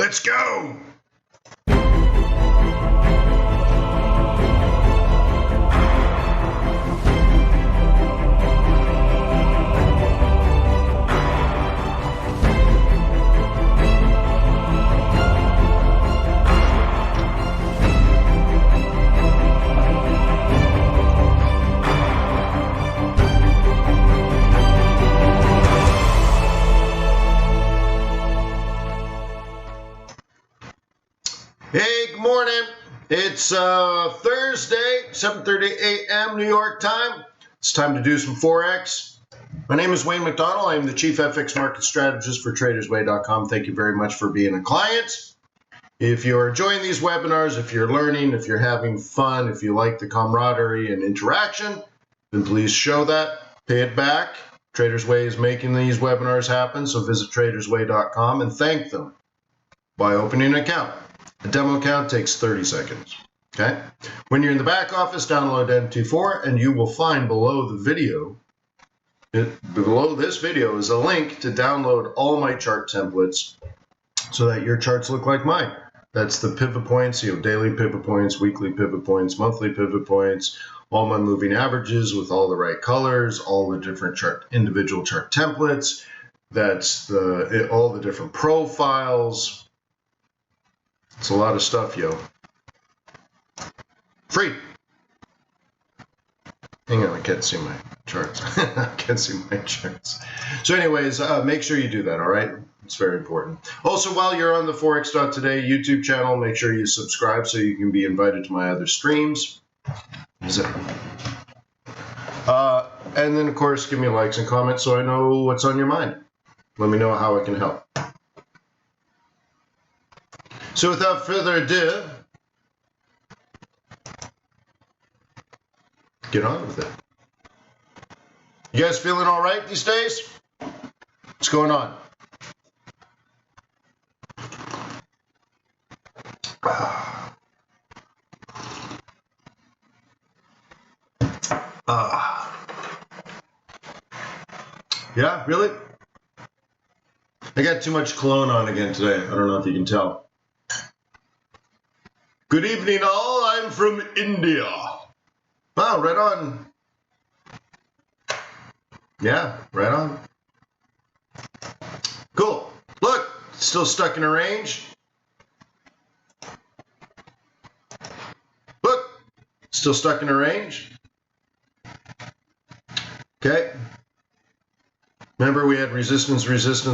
Let's go! Hey, good morning. It's Thursday, 7:30 a.m. New York time. It's time to do some Forex. My name is Wayne McDonald. I am the Chief FX Market Strategist for TradersWay.com. Thank you very much for being a client. If you're enjoying these webinars, if you're learning, if you're having fun, if you like the camaraderie and interaction, then please show that. Pay it back. TradersWay is making these webinars happen, so visit TradersWay.com and thank them by opening an account. A demo account takes 30 seconds, okay? When you're in the back office, download MT4, and you will find below the video, below this video is a link to download all my chart templates so that your charts look like mine. That's the pivot points, daily pivot points, weekly pivot points, monthly pivot points, all my moving averages with all the right colors, all the different individual chart templates. That's all the different profiles. It's a lot of stuff, yo. Free. Hang on, I can't see my charts. I can't see my charts. So anyways, make sure you do that, all right? It's very important. Also, while you're on the Forex.Today YouTube channel, make sure you subscribe so you can be invited to my other streams. And then, of course, give me likes and comments so I know what's on your mind. Let me know how I can help. So without further ado, get on with it. You guys feeling all right these days? What's going on? Yeah, really? I got too much cologne on again today. I don't know if you can tell. Good evening, all. I'm from India. Wow, right on. Yeah, right on. Cool. Look, still stuck in a range. Look, still stuck in a range. Okay. Remember, we had resistance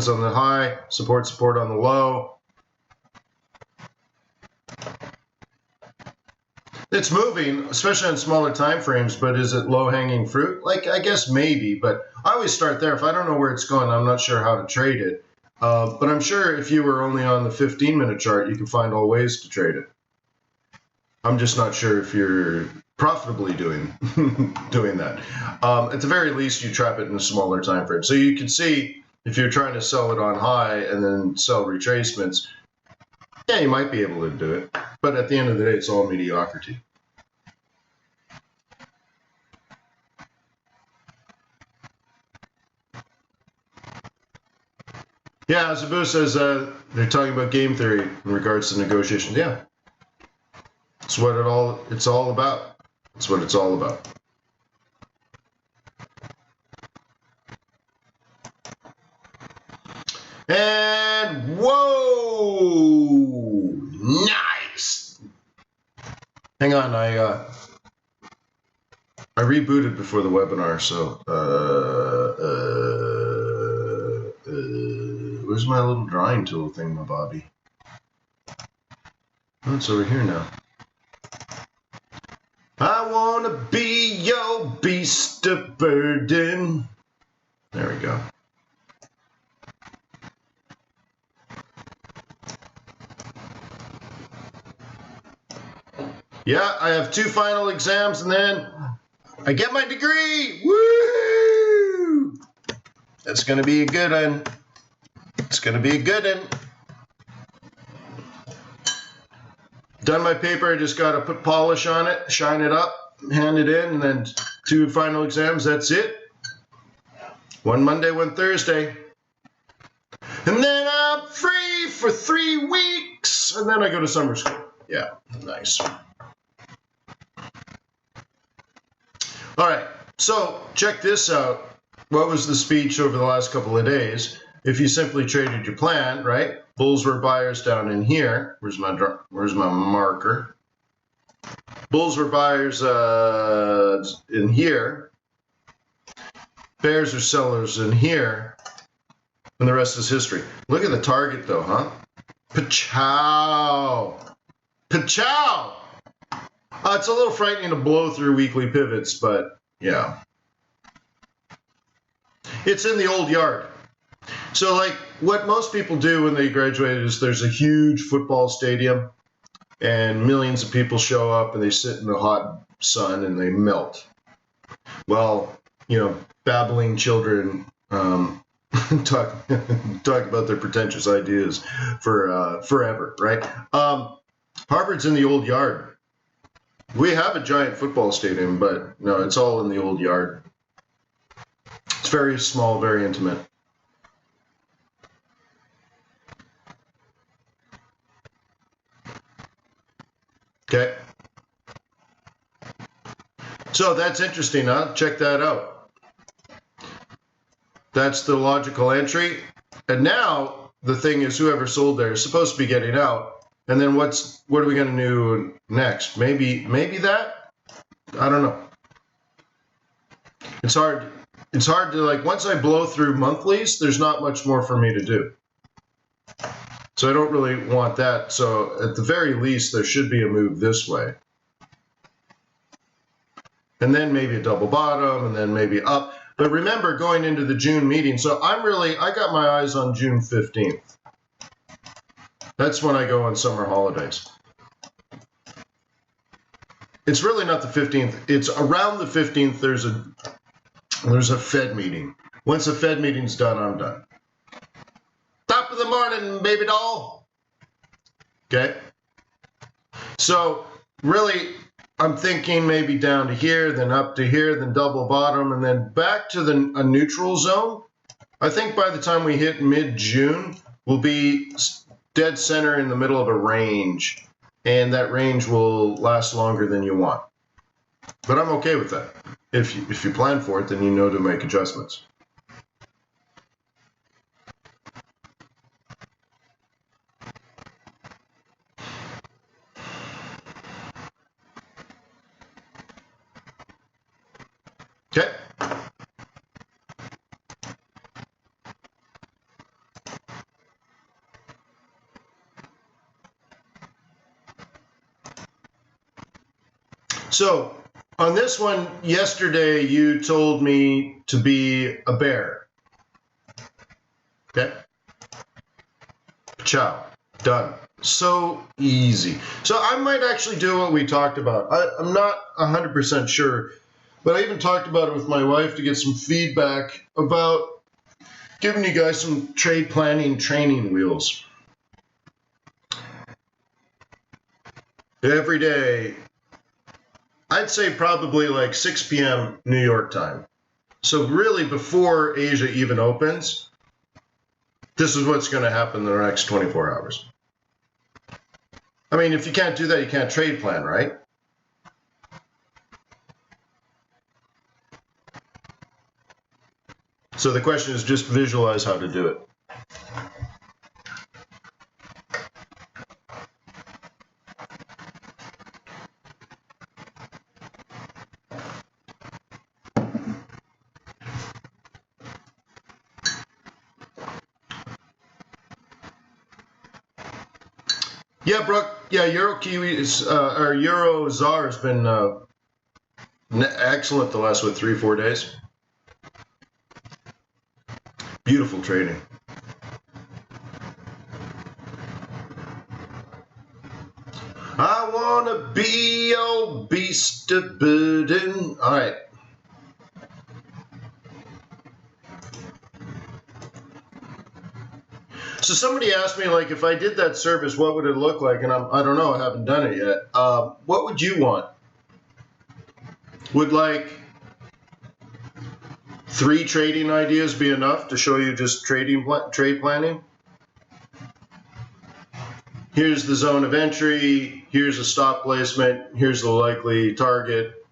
on the high, support on the low. It's moving, especially on smaller time frames, but is it low-hanging fruit? Like, I guess maybe, but I always start there. If I don't know where it's going, I'm not sure how to trade it. But I'm sure if you were only on the 15-minute chart, you can find all ways to trade it. I'm just not sure if you're profitably doing that. At the very least, you trap it in a smaller time frame. So you can see if you're trying to sell it on high and then sell retracements, yeah, you might be able to do it. But at the end of the day, it's all mediocrity. Yeah, Zabu says they're talking about game theory in regards to negotiations. Yeah, it's what it's all about. It's what it's all about. And whoa, nice. Hang on, I rebooted before the webinar, so where's my little drawing tool thing, my Bobby? Oh, it's over here now. I wanna be your beast of burden. There we go. Yeah, I have 2 final exams and then I get my degree. Woo! That's gonna be a good one. It's gonna be a good one. Done my paper, I just gotta put polish on it, shine it up, hand it in, and then 2 final exams, that's it. One Monday, one Thursday. And then I'm free for 3 weeks, and then I go to summer school. Yeah, nice. All right, so check this out. What was the speech over the last couple of days? If you simply traded your plan, right? Bulls were buyers down in here. Where's my marker? Bulls were buyers in here. Bears are sellers in here. And the rest is history. Look at the target though, huh? Pachow! Pachow! It's a little frightening to blow through weekly pivots, but yeah. It's in the old yard. So like what most people do when they graduate is there's a huge football stadium and millions of people show up and they sit in the hot sun and they melt. Well, you know, babbling children talk about their pretentious ideas for forever, right? Harvard's in the old yard. We have a giant football stadium, but no, it's all in the old yard. It's very small, very intimate. Okay. So that's interesting, huh? Check that out. That's the logical entry. And now the thing is whoever sold there is supposed to be getting out. And then what are we going to do next? Maybe that? I don't know. It's hard to like, once I blow through monthlies, there's not much more for me to do. So I don't really want that. So at the very least, there should be a move this way. And then maybe a double bottom and then maybe up. But remember going into the June meeting. So I got my eyes on June 15th. That's when I go on summer holidays. It's really not the 15th. It's around the 15th. There's a Fed meeting. Once the Fed meeting's done, I'm done. Top of the morning, baby doll. Okay. So really, I'm thinking maybe down to here, then up to here, then double bottom, and then back to a neutral zone. I think by the time we hit mid-June, we'll be dead center in the middle of a range, and that range will last longer than you want. But I'm okay with that. If you plan for it, then you know to make adjustments. Okay. So on this one, yesterday you told me to be a bear. Okay. Ciao. Done. So easy. So I might actually do what we talked about. I'm not 100% sure, but I even talked about it with my wife to get some feedback about giving you guys some trade planning training wheels. Every day, I'd say probably like 6 p.m. New York time. So really before Asia even opens, this is what's going to happen in the next 24 hours. I mean, if you can't do that, you can't trade plan, right? So the question is just visualize how to do it. Yeah, Brooke. Yeah, Euro Kiwi or Euro ZAR has been excellent the last 3-4 days. Beautiful trading. I wanna be your beast of burden. All right. So somebody asked me, like, if I did that service, what would it look like? And I don't know, I haven't done it yet. What would you want? Would like 3 trading ideas be enough to show you just trade planning? Here's the zone of entry. Here's a stop placement. Here's the likely target.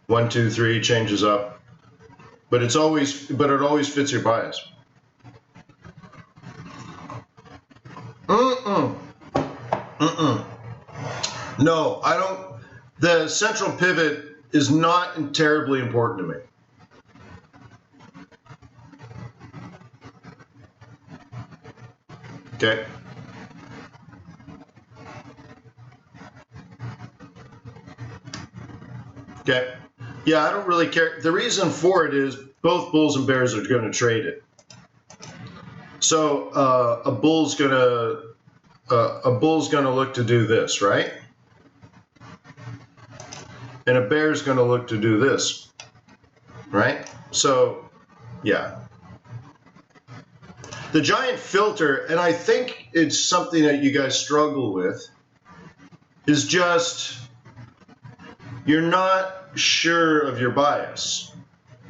1, 2, 3 changes up, but it always fits your bias. No, I don't. The central pivot is not terribly important to me. Okay. Okay. Yeah, I don't really care. The reason for it is both bulls and bears are going to trade it. So a bull's going to look to do this, right? And a bear's going to look to do this, right? So, yeah. The giant filter, and I think it's something that you guys struggle with, is just you're not sure of your bias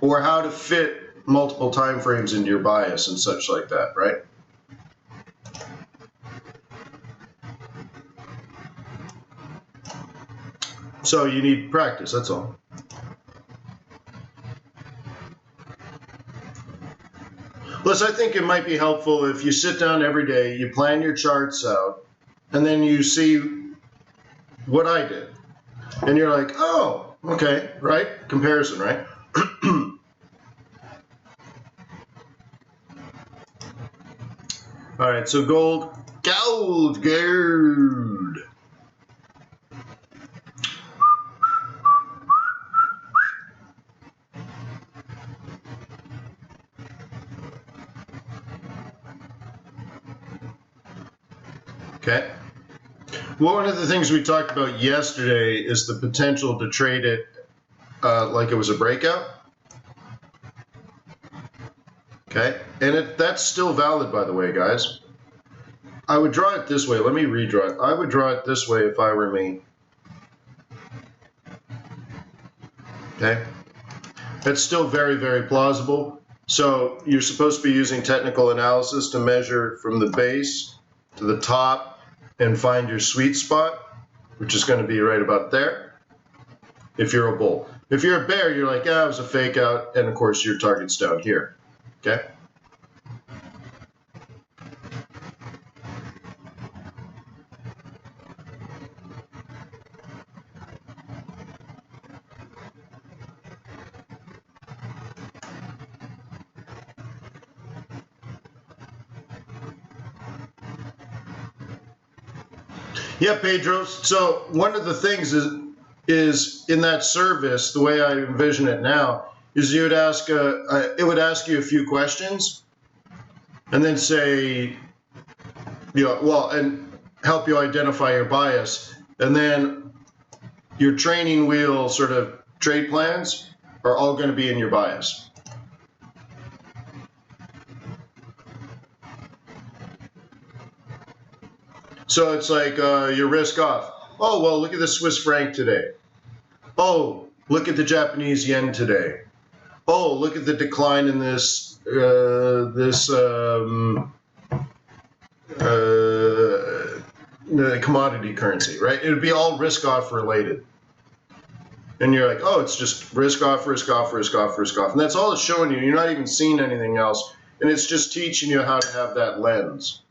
or how to fit multiple time frames into your bias and such like that, right? So you need practice, that's all. Listen, I think it might be helpful if you sit down every day, you plan your charts out, and then you see what I did. And you're like, oh, okay, right? Comparison, right? All right, so gold. Okay. Well, one of the things we talked about yesterday is the potential to trade it like it was a breakout. Okay, and that's still valid, by the way, guys. I would draw it this way. Let me redraw it. I would draw it this way if I were me. Okay, that's still very, very plausible. So you're supposed to be using technical analysis to measure from the base to the top and find your sweet spot, which is going to be right about there if you're a bull. If you're a bear, you're like, yeah, it was a fake out, and of course your target's down here. Okay? Yeah, Pedro. So one of the things is in that service, the way I envision it now, is you would ask it would ask you a few questions, and then say, and help you identify your bias, and then your training wheel sort of trade plans are all going to be in your bias. So it's like your risk off. Oh, well, look at the Swiss franc today. Oh, look at the Japanese yen today. Oh, look at the decline in this commodity currency, right? It would be all risk off related. And you're like, oh, it's just risk off, risk off, risk off, risk off. And that's all it's showing you. You're not even seeing anything else. And it's just teaching you how to have that lens.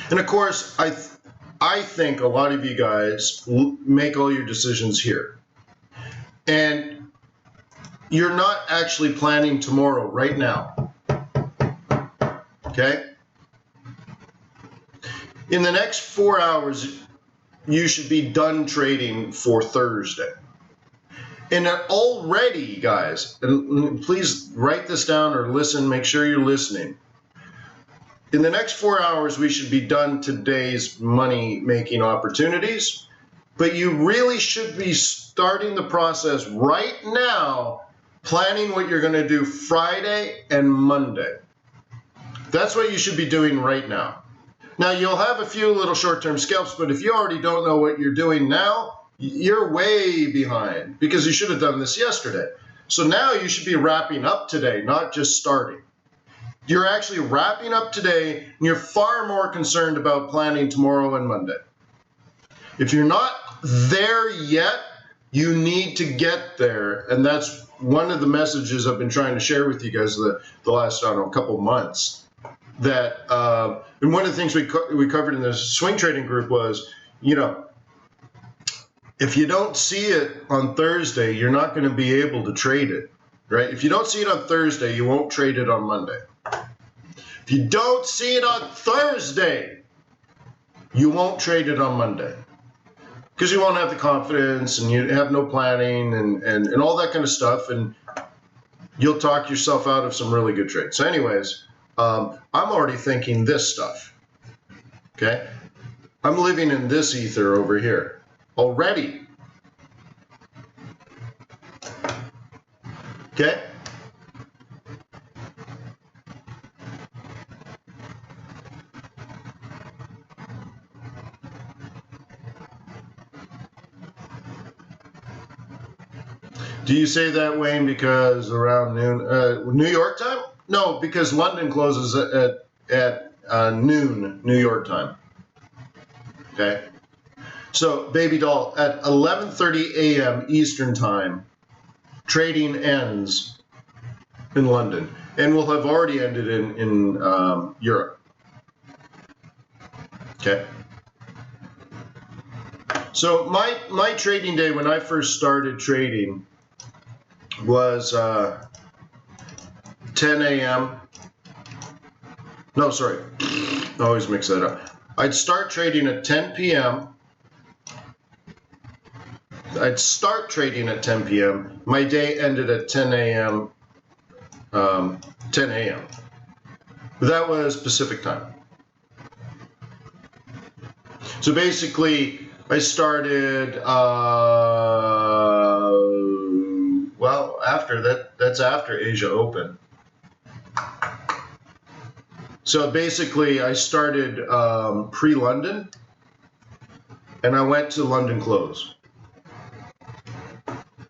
And of course, I think a lot of you guys make all your decisions here. And you're not actually planning tomorrow, right now. Okay? In the next 4 hours, you should be done trading for Thursday. And already, guys, and please write this down or listen, make sure you're listening. In the next 4 hours, we should be done today's money-making opportunities, but you really should be starting the process right now, planning what you're going to do Friday and Monday. That's what you should be doing right now. Now, you'll have a few little short-term scalps, but if you already don't know what you're doing now, you're way behind because you should have done this yesterday. So now you should be wrapping up today, not just starting. You're actually wrapping up today, and you're far more concerned about planning tomorrow and Monday. If you're not there yet, you need to get there, and that's one of the messages I've been trying to share with you guys the last, I don't know, couple months. That and one of the things we covered in the swing trading group was, you know, if you don't see it on Thursday, you're not going to be able to trade it, right? If you don't see it on Thursday, you won't trade it on Monday. If you don't see it on Thursday, you won't trade it on Monday. Because you won't have the confidence, and you have no planning, and all that kind of stuff, and you'll talk yourself out of some really good trades. So anyways, I'm already thinking this stuff, okay? I'm living in this ether over here already, okay? Do you say that, Wayne, because around noon, New York time? No, because London closes at noon, New York time. Okay? So, baby doll, at 11:30 a.m. Eastern time, trading ends in London, and will have already ended in Europe. Okay? So, my trading day when I first started trading was 10 a.m. No, sorry. I always mix that up. I'd start trading at 10 p.m. I'd start trading at 10 p.m. My day ended at 10 a.m. 10 a.m. That was Pacific time. So basically, I started, well, after that, that's after Asia Open. So basically, I started pre-London, and I went to London close.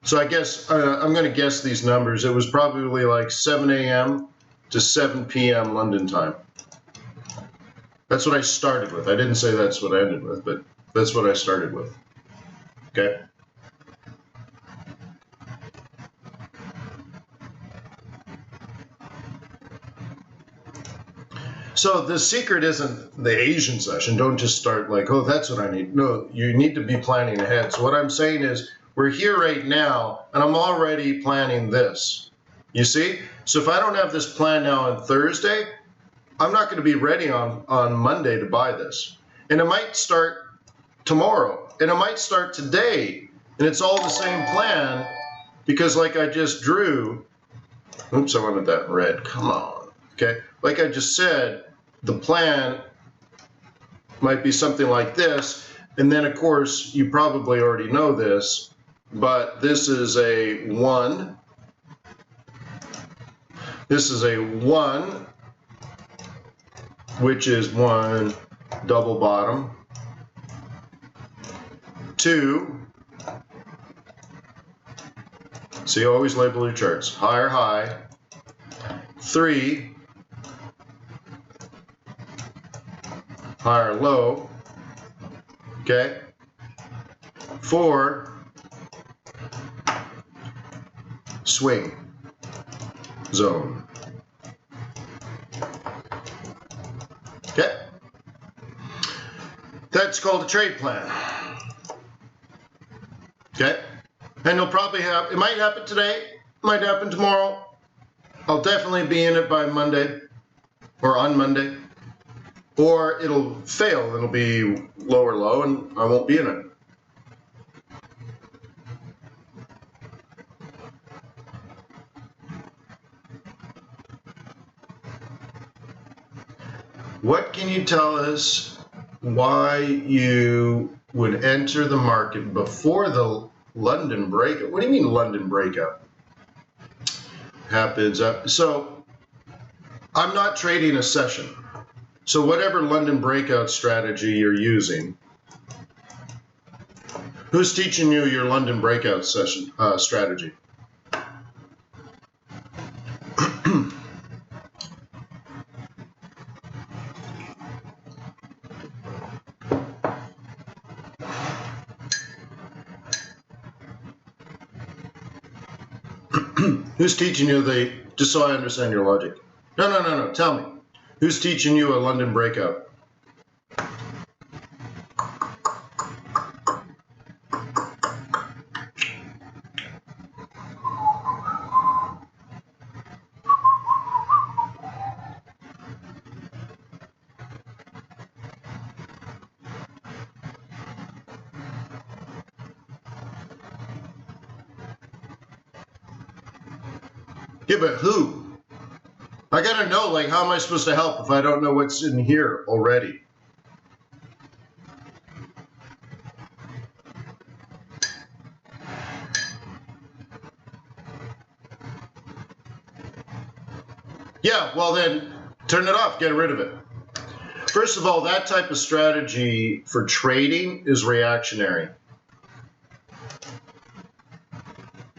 So I guess, I'm going to guess these numbers. It was probably like 7 a.m. to 7 p.m. London time. That's what I started with. I didn't say that's what I ended with, but that's what I started with. Okay? So the secret isn't the Asian session. Don't just start like, oh, that's what I need. No, you need to be planning ahead. So what I'm saying is, we're here right now, and I'm already planning this. You see? So if I don't have this plan now on Thursday, I'm not going to be ready on Monday to buy this. And it might start tomorrow, and it might start today, and it's all the same plan, because like I just drew, oops, I wanted that in red, come on, okay? Like I just said, the plan might be something like this, and then of course, you probably already know this, but this is a 1. This is a 1, which is 1 double bottom. 2, so you always label your charts, higher high. 3, higher low. Okay. 4, swing zone. Okay. That's called a trade plan. Okay. And you'll probably have, it might happen today, might happen tomorrow. I'll definitely be in it by Monday or on Monday. Or it'll fail, it'll be lower low, and I won't be in it. What can you tell us why you would enter the market before the London breakout? What do you mean London breakout? Happens up. So I'm not trading a session. So whatever London breakout strategy you're using, who's teaching you your London breakout session strategy? Who's teaching you just so I understand your logic? No. Tell me. Who's teaching you a London breakout? Yeah, but who? I gotta know, like, how am I supposed to help if I don't know what's in here already? Yeah, well then, turn it off, get rid of it. First of all, that type of strategy for trading is reactionary,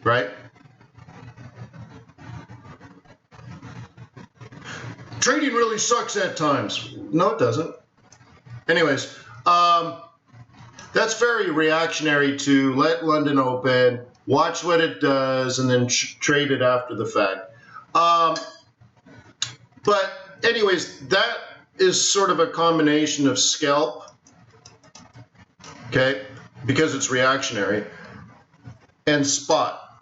right? Trading really sucks at times. No, it doesn't. Anyways, that's very reactionary to let London open, watch what it does, and then trade it after the fact. But anyways, that is sort of a combination of scalp, okay, because it's reactionary, and spot,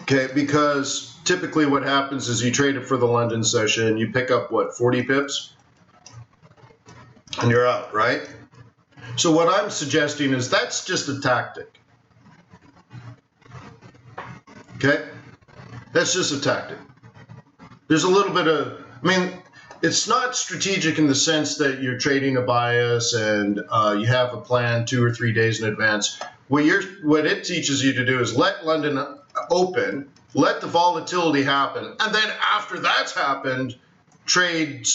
okay, because typically what happens is you trade it for the London session, you pick up, what, 40 pips? And you're out, right? So what I'm suggesting is that's just a tactic, okay? That's just a tactic. There's a little bit of, I mean, it's not strategic in the sense that you're trading a bias and you have a plan 2 or 3 days in advance. What it teaches you to do is let London open, let the volatility happen, and then after that's happened, trade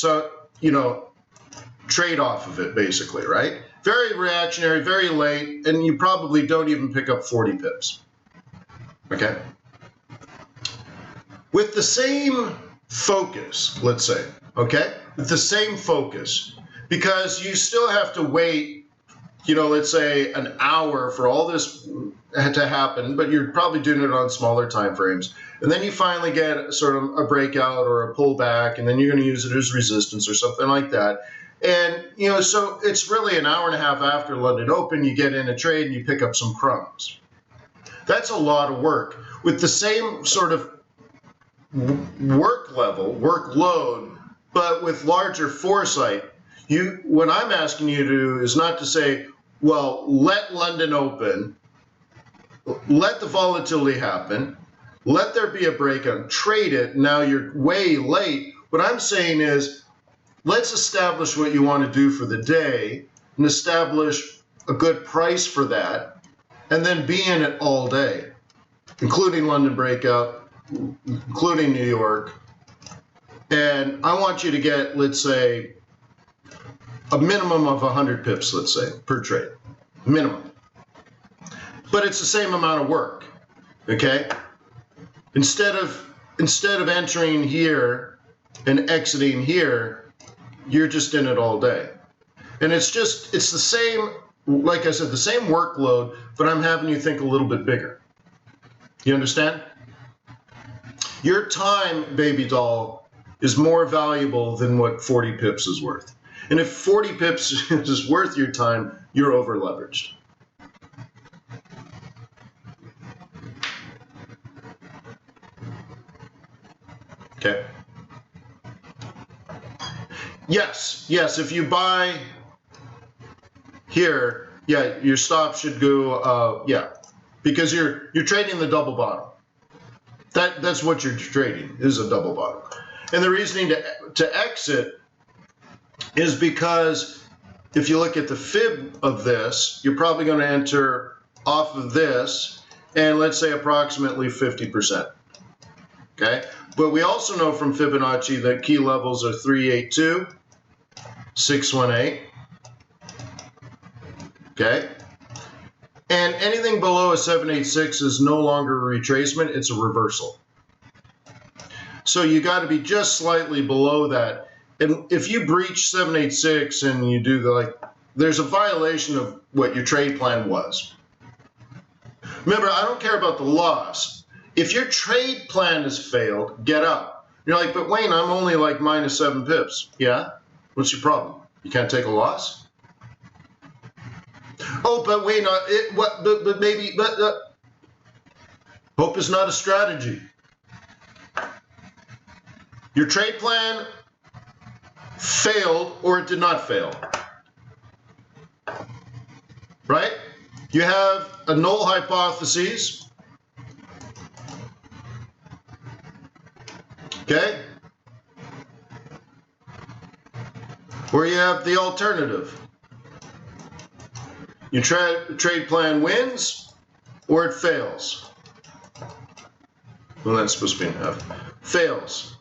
off of it, basically, right? Very reactionary, very late, and you probably don't even pick up 40 pips. Okay? With the same focus, let's say, okay? With the same focus, because you still have to wait, let's say an hour for all this to happen, but you're probably doing it on smaller time frames. And then you finally get sort of a breakout or a pullback, and then you're going to use it as resistance or something like that. And, so it's really an hour and a half after London Open, you get in a trade and you pick up some crumbs. That's a lot of work. With the same sort of workload, but with larger foresight, what I'm asking you to do is not to say, well, let London open, let the volatility happen, let there be a breakout, trade it, now you're way late. What I'm saying is, let's establish what you want to do for the day and establish a good price for that, and then be in it all day, including London breakout, including New York. And I want you to get, let's say, a minimum of 100 pips, let's say, per trade, minimum. But it's the same amount of work, okay? Instead of entering here and exiting here, you're just in it all day. And it's the same, like I said, the same workload, but I'm having you think a little bit bigger. You understand? Your time, baby doll, is more valuable than what 40 pips is worth. And if 40 pips is worth your time, you're over leveraged. Okay. Yes, if you buy here, yeah, your stop should go, because you're trading the double bottom. That's what you're trading, is a double bottom. And the reasoning to exit is because if you look at the fib of this, you're probably going to enter off of this, and let's say approximately 50%. Okay? But we also know from Fibonacci that key levels are 382, 618. Okay? And anything below a 786 is no longer a retracement, it's a reversal. So you got to be just slightly below that. And if you breach 786 and you do there's a violation of what your trade plan was. Remember, I don't care about the loss. If your trade plan has failed, get up. You're like, but Wayne, I'm only like minus 7 pips. Yeah? What's your problem? You can't take a loss? Oh, but Wayne, hope is not a strategy. Your trade plan failed or it did not fail. Right? You have a null hypothesis. Okay? Or you have the alternative. Your trade plan wins or it fails. Well, that's supposed to be an F. Fails.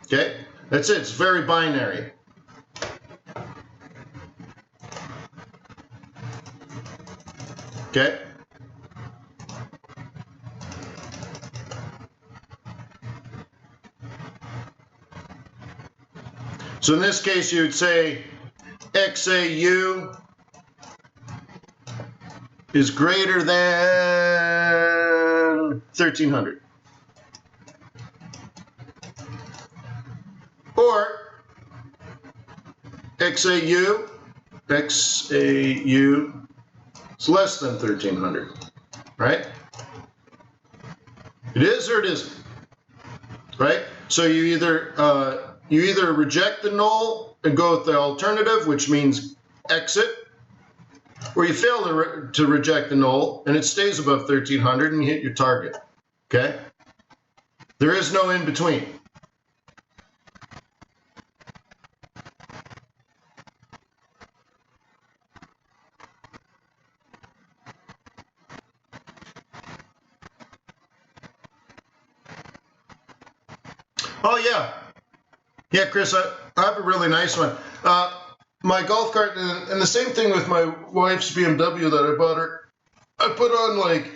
Okay? That's it. It's very binary. Okay? So in this case, you would say XAU is greater than 1300. Or XAU is less than 1300, right? It is or it isn't, right? So you either reject the null and go with the alternative, which means exit, or you fail to reject the null and it stays above 1300 and you hit your target. Okay? There is no in between. Oh yeah. Yeah, Chris, I have a really nice one. My golf cart, and the same thing with my wife's BMW that I bought her. I put on like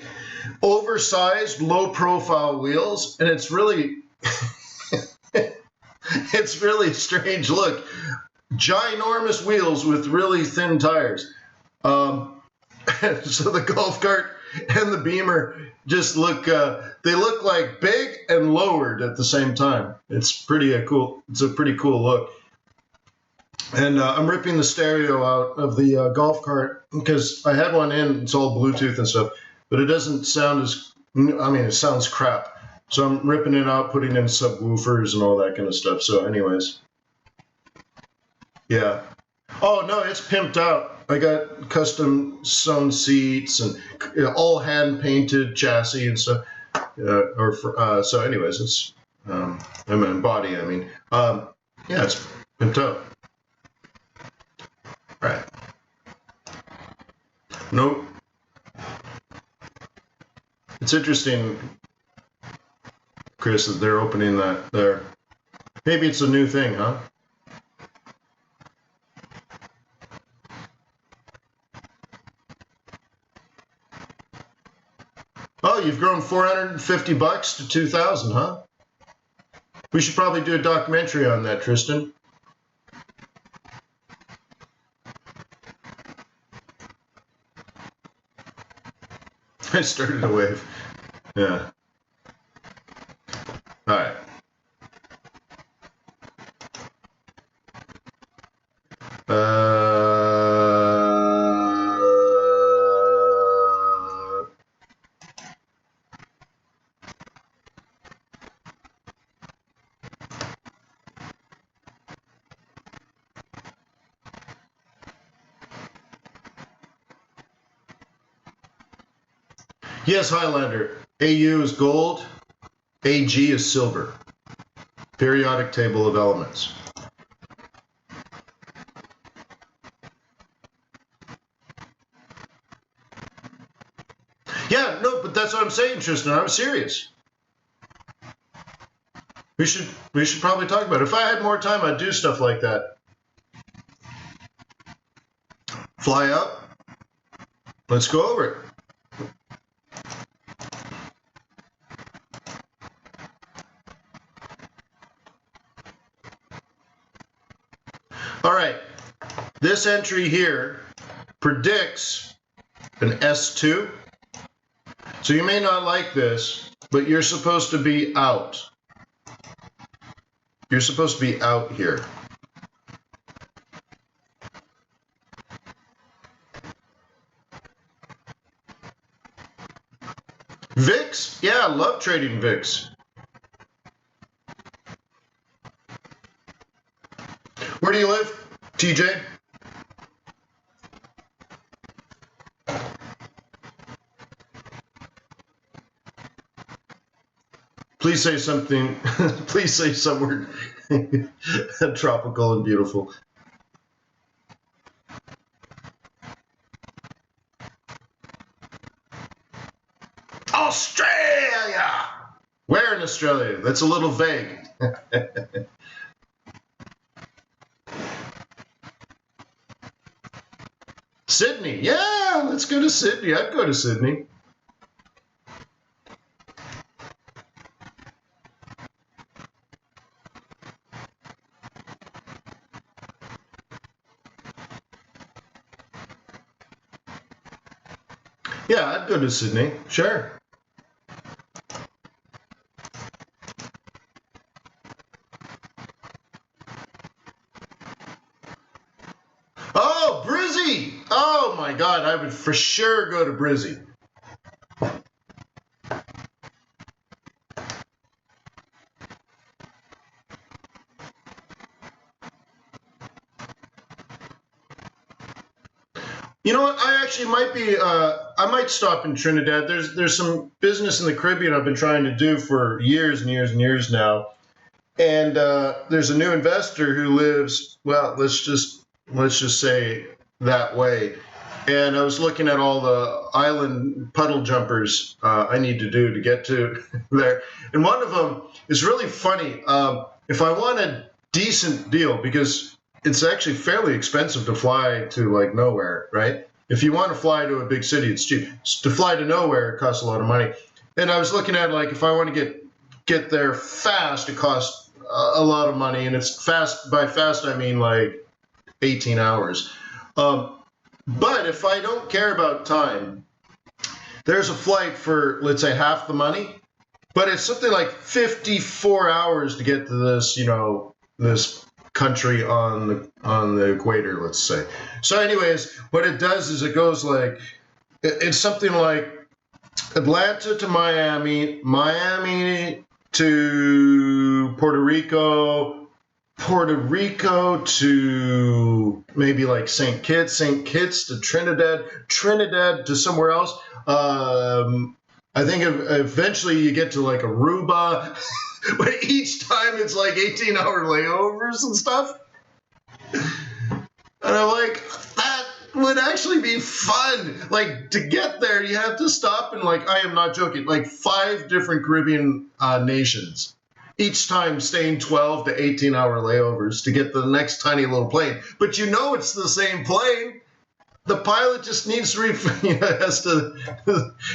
oversized, low-profile wheels, and it's really, it's really strange look. Ginormous wheels with really thin tires. So the golf cart and the Beamer just look, they look like big and lowered at the same time. It's pretty cool. It's a pretty cool look. And I'm ripping the stereo out of the golf cart because I had one in, it's all Bluetooth and stuff, but it doesn't sound it sounds crap. So I'm ripping it out, putting in subwoofers and all that kind of stuff. So anyways, yeah. Oh no, it's pimped out. I got custom sewn seats and all hand painted chassis and stuff. So anyways, it's body. Yeah, it's pimped out. Right. Nope. It's interesting, Chris, that they're opening that there. Maybe it's a new thing, huh? Oh, you've grown $450 to 2,000, huh? We should probably do a documentary on that, Tristan. I started a wave. Yeah. All right. Yes, Highlander. AU is gold. AG is silver. Periodic table of elements. Yeah, no, but that's what I'm saying, Tristan. I'm serious. We should probably talk about it. If I had more time, I'd do stuff like that. Fly up. Let's go over it. All right, this entry here predicts an S2. So you may not like this, but you're supposed to be out. You're supposed to be out here. VIX? Yeah, I love trading VIX. Where do you live, TJ? Please say something. Please say somewhere tropical and beautiful. Australia! Where in Australia? That's a little vague. Sydney. Yeah, let's go to Sydney. I'd go to Sydney. Yeah, I'd go to Sydney. Sure. Oh, Brizzy! Oh my God, I would for sure go to Brizzy. You know what? I actually might be. I might stop in Trinidad. There's some business in the Caribbean I've been trying to do for years and years and years now, and there's a new investor who lives. Well, let's just say that way. And I was looking at all the island puddle jumpers I need to do to get to there, and one of them is really funny. If I want a decent deal, because it's actually fairly expensive to fly to like nowhere, right? If you want to fly to a big city, it's cheap. To fly to nowhere, it costs a lot of money. And I was looking at like if I want to get there fast, it costs a lot of money, and it's fast. By fast, I mean like 18 hours. But if I don't care about time, there's a flight for, let's say, half the money, but it's something like 54 hours to get to this, this country on the equator, let's say. So anyways, what it does is it goes like, it's something like Atlanta to Miami, Miami to Puerto Rico to maybe like St. Kitts to Trinidad, Trinidad to somewhere else. I think eventually you get to like Aruba, but each time it's like 18-hour layovers and stuff. And I'm like, that would actually be fun. Like, to get there, you have to stop in, like, I am not joking, like 5 different Caribbean nations. Each time staying 12 to 18-hour layovers to get the next tiny little plane. But it's the same plane. The pilot just needs to has to.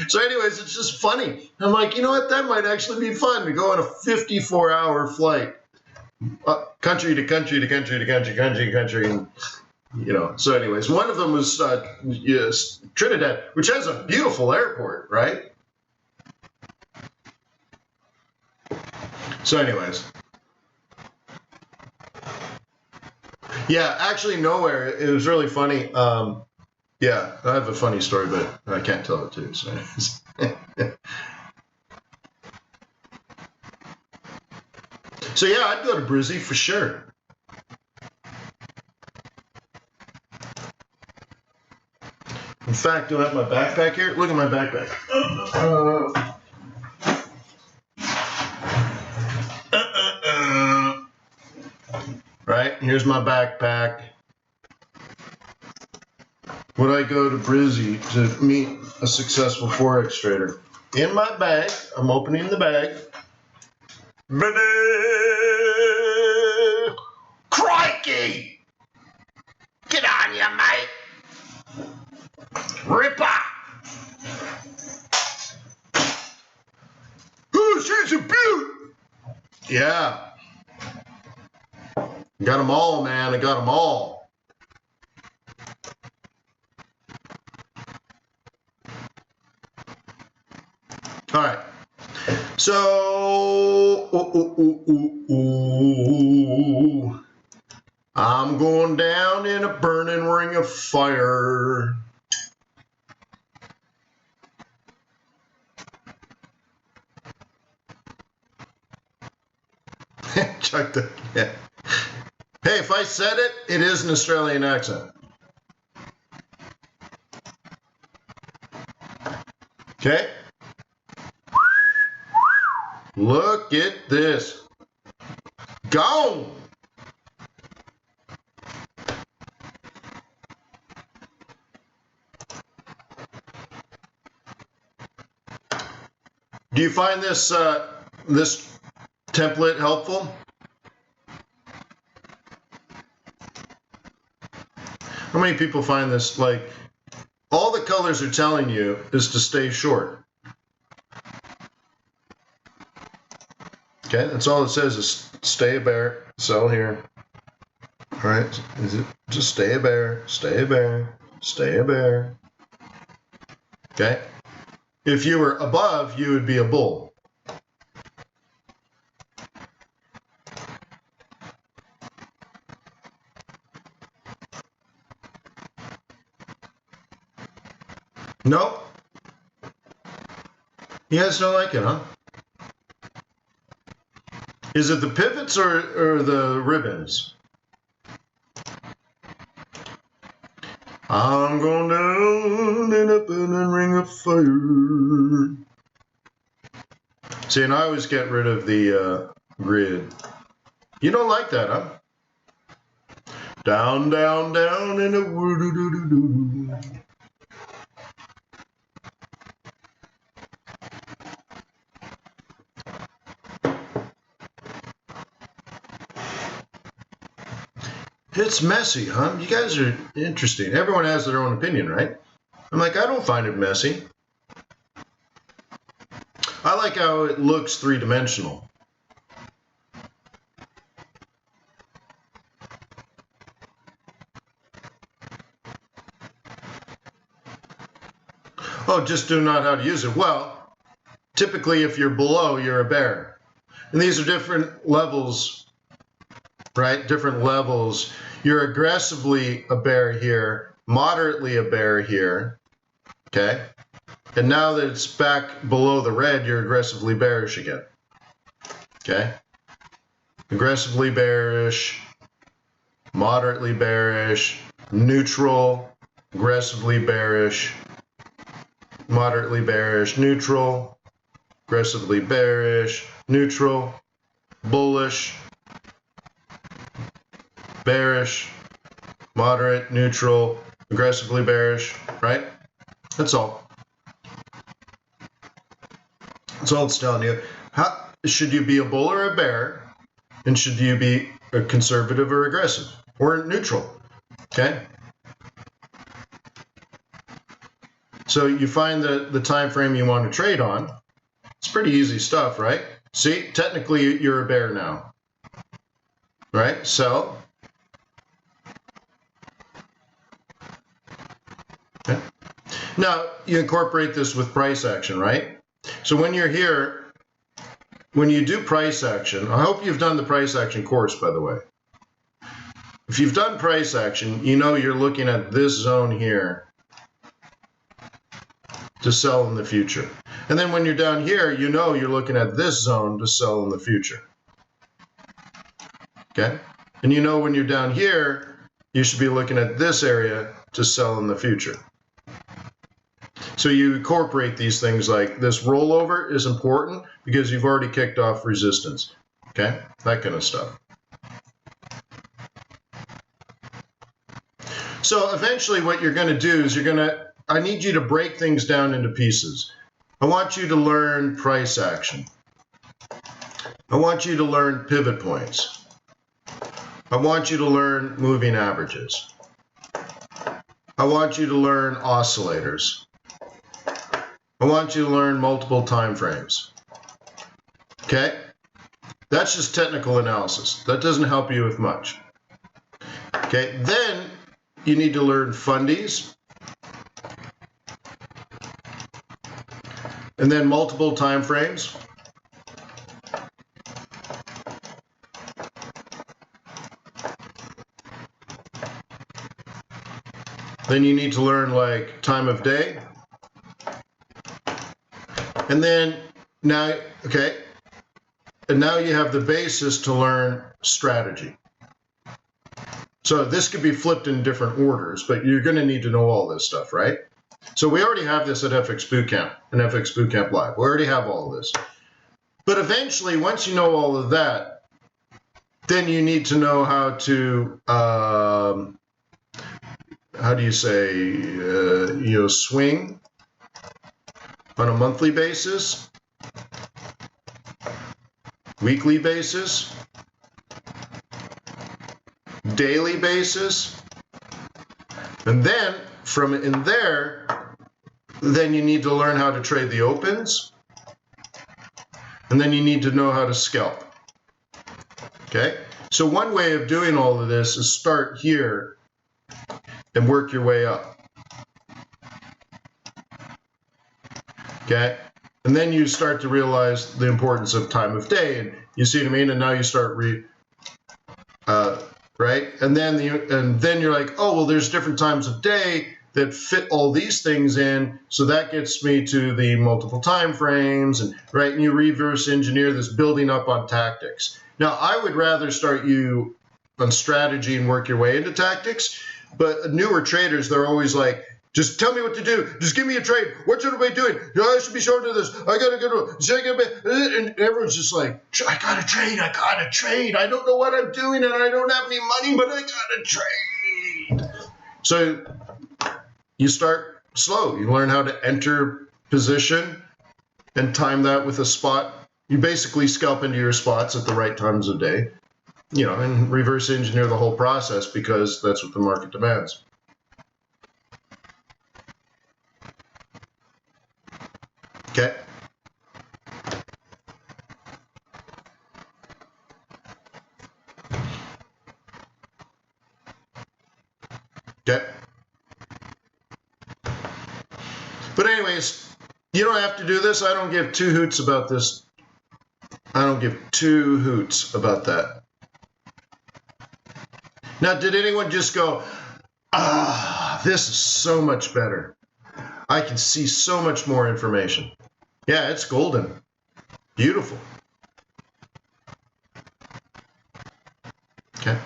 So anyways, it's just funny. I'm like, you know what? That might actually be fun to go on a 54-hour flight, country to country to country to country, country to country, and So anyways, one of them was Trinidad, which has a beautiful airport, right? So anyways. Yeah, actually nowhere. It was really funny. Yeah, I have a funny story, but I can't tell it too. So, so yeah, I'd go to Brizzy for sure. In fact, do I have my backpack here? Look at my backpack. Right, here's my backpack. Would I go to Brizzy to meet a successful Forex trader? In my bag, I'm opening the bag. Crikey! Get on you, mate! Ripper! Oh, she's a beaut! Yeah. Got them all, man. I got them all. All right. So, I'm going down in a burning ring of fire. Chuck the, yeah. Hey, if I said it, it is an Australian accent. Okay? Look at this. Gone! Do you find this this template helpful? How many people find this, like, all the colors are telling you is to stay short? Okay, that's all it says is stay a bear, sell here. All right, is it just stay a bear, stay a bear, stay a bear? Okay, if you were above, you would be a bull. Nope. You guys don't like it, huh? Is it the pivots or the ribbons? I'm going down in a burning ring of fire. See, and I always get rid of the grid. You don't like that, huh? Down, down, down in a woo-doo-doo-doo-doo. It's messy, huh? You guys are interesting. Everyone has their own opinion, right? I'm like, I don't find it messy. I like how it looks three-dimensional. Oh, just do not how to use it. Well, typically if you're below, you're a bear. And these are different levels, right? Different levels. You're aggressively a bear here, moderately a bear here, okay? And now that it's back below the red, you're aggressively bearish again, okay? Aggressively bearish, moderately bearish, neutral, aggressively bearish, moderately bearish, neutral, aggressively bearish, neutral, bullish, bearish, moderate, neutral, aggressively bearish, right? That's all. That's all it's telling you. How should you be a bull or a bear? And should you be a conservative or aggressive or neutral? Okay. So you find the time frame you want to trade on. It's pretty easy stuff, right? See, technically you're a bear now, right? Sell. Okay. Now you incorporate this with price action, right? So when you're here, when you do price action, I hope you've done the price action course, by the way. If you've done price action, you know you're looking at this zone here to sell in the future. And then when you're down here, you know you're looking at this zone to sell in the future. Okay? And you know when you're down here, you should be looking at this area to sell in the future. So you incorporate these things, like this rollover is important because you've already kicked off resistance. Okay? That kind of stuff. So eventually what you're going to do is I need you to break things down into pieces. I want you to learn price action. I want you to learn pivot points. I want you to learn moving averages. I want you to learn oscillators. I want you to learn multiple time frames. Okay? That's just technical analysis. That doesn't help you with much. Okay? Then you need to learn fundies. And then multiple time frames. Then you need to learn like time of day. And then now, okay, and now you have the basis to learn strategy. So this could be flipped in different orders, but you're going to need to know all this stuff, right? So we already have this at FX Bootcamp and FX Bootcamp Live. We already have all of this. But eventually, once you know all of that, then you need to know how to, how do you say, swing on a monthly basis, weekly basis, daily basis, and then from in there, then you need to learn how to trade the opens, and then you need to know how to scalp. Okay, so one way of doing all of this is start here and work your way up. Okay, and then you start to realize the importance of time of day, and you see what I mean. And now you start right, and then you're like, oh well, there's different times of day that fit all these things in, so that gets me to the multiple time frames, and right, and you reverse engineer this building up on tactics. Now, I would rather start you on strategy and work your way into tactics, but newer traders, they're always like, just tell me what to do. Just give me a trade. What should I be doing? I should be short of this. I gotta go to, and everyone's just like, I gotta trade. I gotta trade. I don't know what I'm doing, and I don't have any money, but I gotta trade. So you start slow. You learn how to enter position and time that with a spot. You basically scalp into your spots at the right times of day, and reverse engineer the whole process because that's what the market demands. Okay. Okay. But anyways, you don't have to do this. I don't give two hoots about this. I don't give two hoots about that. Now, did anyone just go, this is so much better. I can see so much more information. Yeah, it's golden. Beautiful. Okay.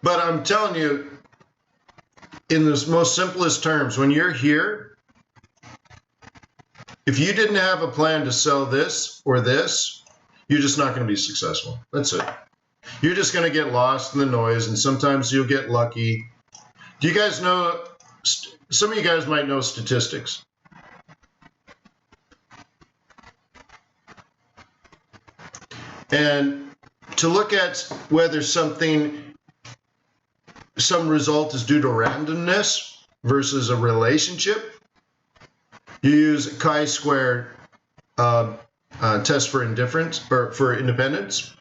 But I'm telling you, in the most simplest terms, when you're here, if you didn't have a plan to sell this or this, you're just not going to be successful. That's it. You're just going to get lost in the noise, and sometimes you'll get lucky. Do you guys know, some of you guys might know statistics. And to look at whether some result is due to randomness versus a relationship, you use a chi-square test for indifference or for independence,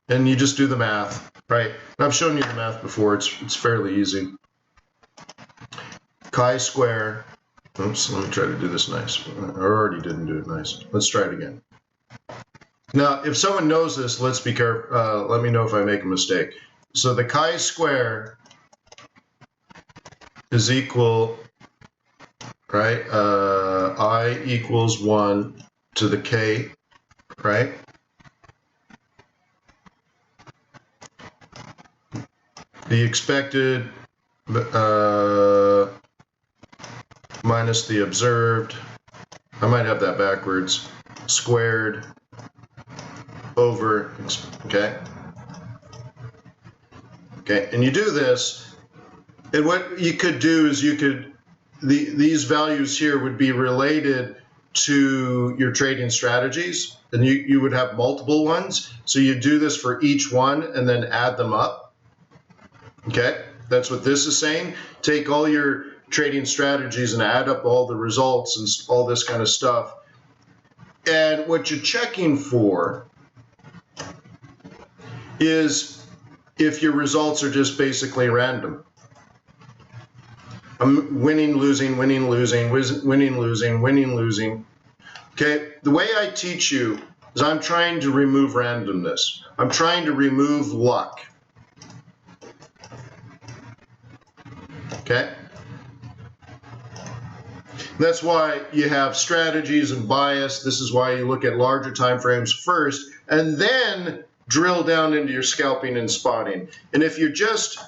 and you just do the math, right? I've shown you the math before. It's fairly easy. Chi-square. Oops, let me try to do this nice. I already didn't do it nice. Let's try it again. Now, if someone knows this, let's be careful. Let me know if I make a mistake. So the chi-square is equal, right? I equals 1 to the k, right? The expected minus the observed, I might have that backwards, squared over, okay? Okay, and you do this, and what you could do is these values here would be related to your trading strategies, and you would have multiple ones. So you do this for each one and then add them up. Okay, that's what this is saying. Take all your trading strategies and add up all the results and all this kind of stuff. And what you're checking for is if your results are just basically random. I'm winning, losing, winning, losing, winning, losing, winning, losing. Okay, the way I teach you is I'm trying to remove randomness. I'm trying to remove luck. Okay? That's why you have strategies and bias. This is why you look at larger time frames first and then drill down into your scalping and spotting. And if you're just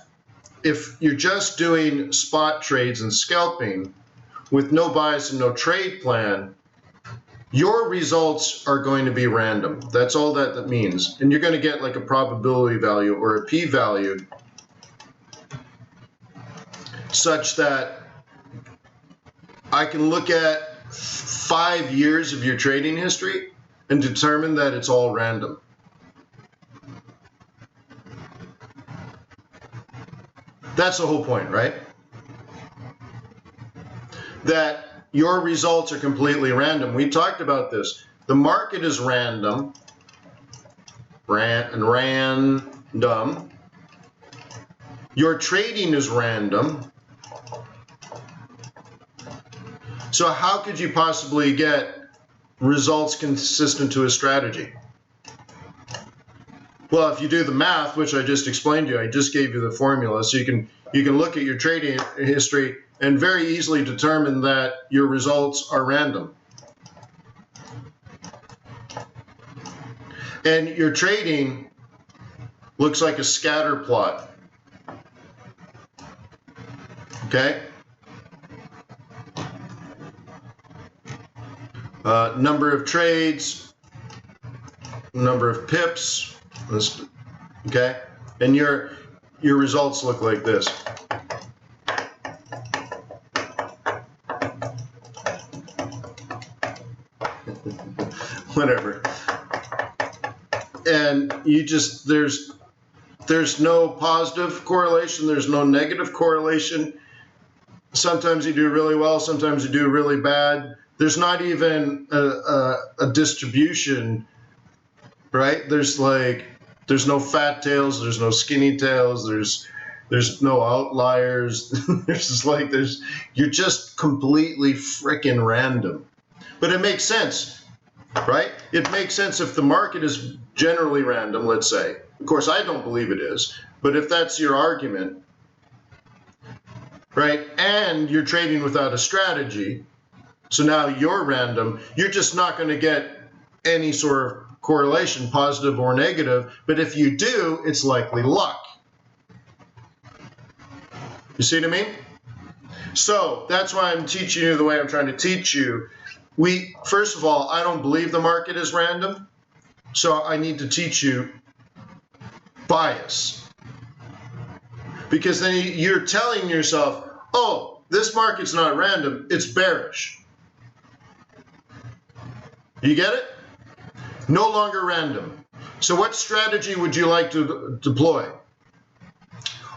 doing spot trades and scalping with no bias and no trade plan, your results are going to be random. That's all that means. And you're going to get like a probability value or a p-value such that I can look at 5 years of your trading history and determine that it's all random. That's the whole point, right? That your results are completely random. We talked about this. The market is random. Random. Your trading is random. So how could you possibly get results consistent to a strategy? Well, if you do the math, which I just explained to you, I just gave you the formula, so you can look at your trading history and very easily determine that your results are random. And your trading looks like a scatter plot. Okay? Number of trades, number of pips, okay? And your results look like this. Whatever. And you just, there's no positive correlation, there's no negative correlation. Sometimes you do really well, sometimes you do really bad. There's not even a distribution, right? There's no fat tails, there's no skinny tails, there's no outliers. You're just completely freaking random. But it makes sense, right? It makes sense if the market is generally random, let's say. Of course, I don't believe it is, but if that's your argument, right? And you're trading without a strategy, so now you're random, you're just not going to get any sort of correlation, positive or negative, but if you do, it's likely luck. You see what I mean? So that's why I'm teaching you the way I'm trying to teach you. First of all, I don't believe the market is random, so I need to teach you bias. Because then you're telling yourself, oh, this market's not random, it's bearish. You get it? No longer random. So what strategy would you like to deploy?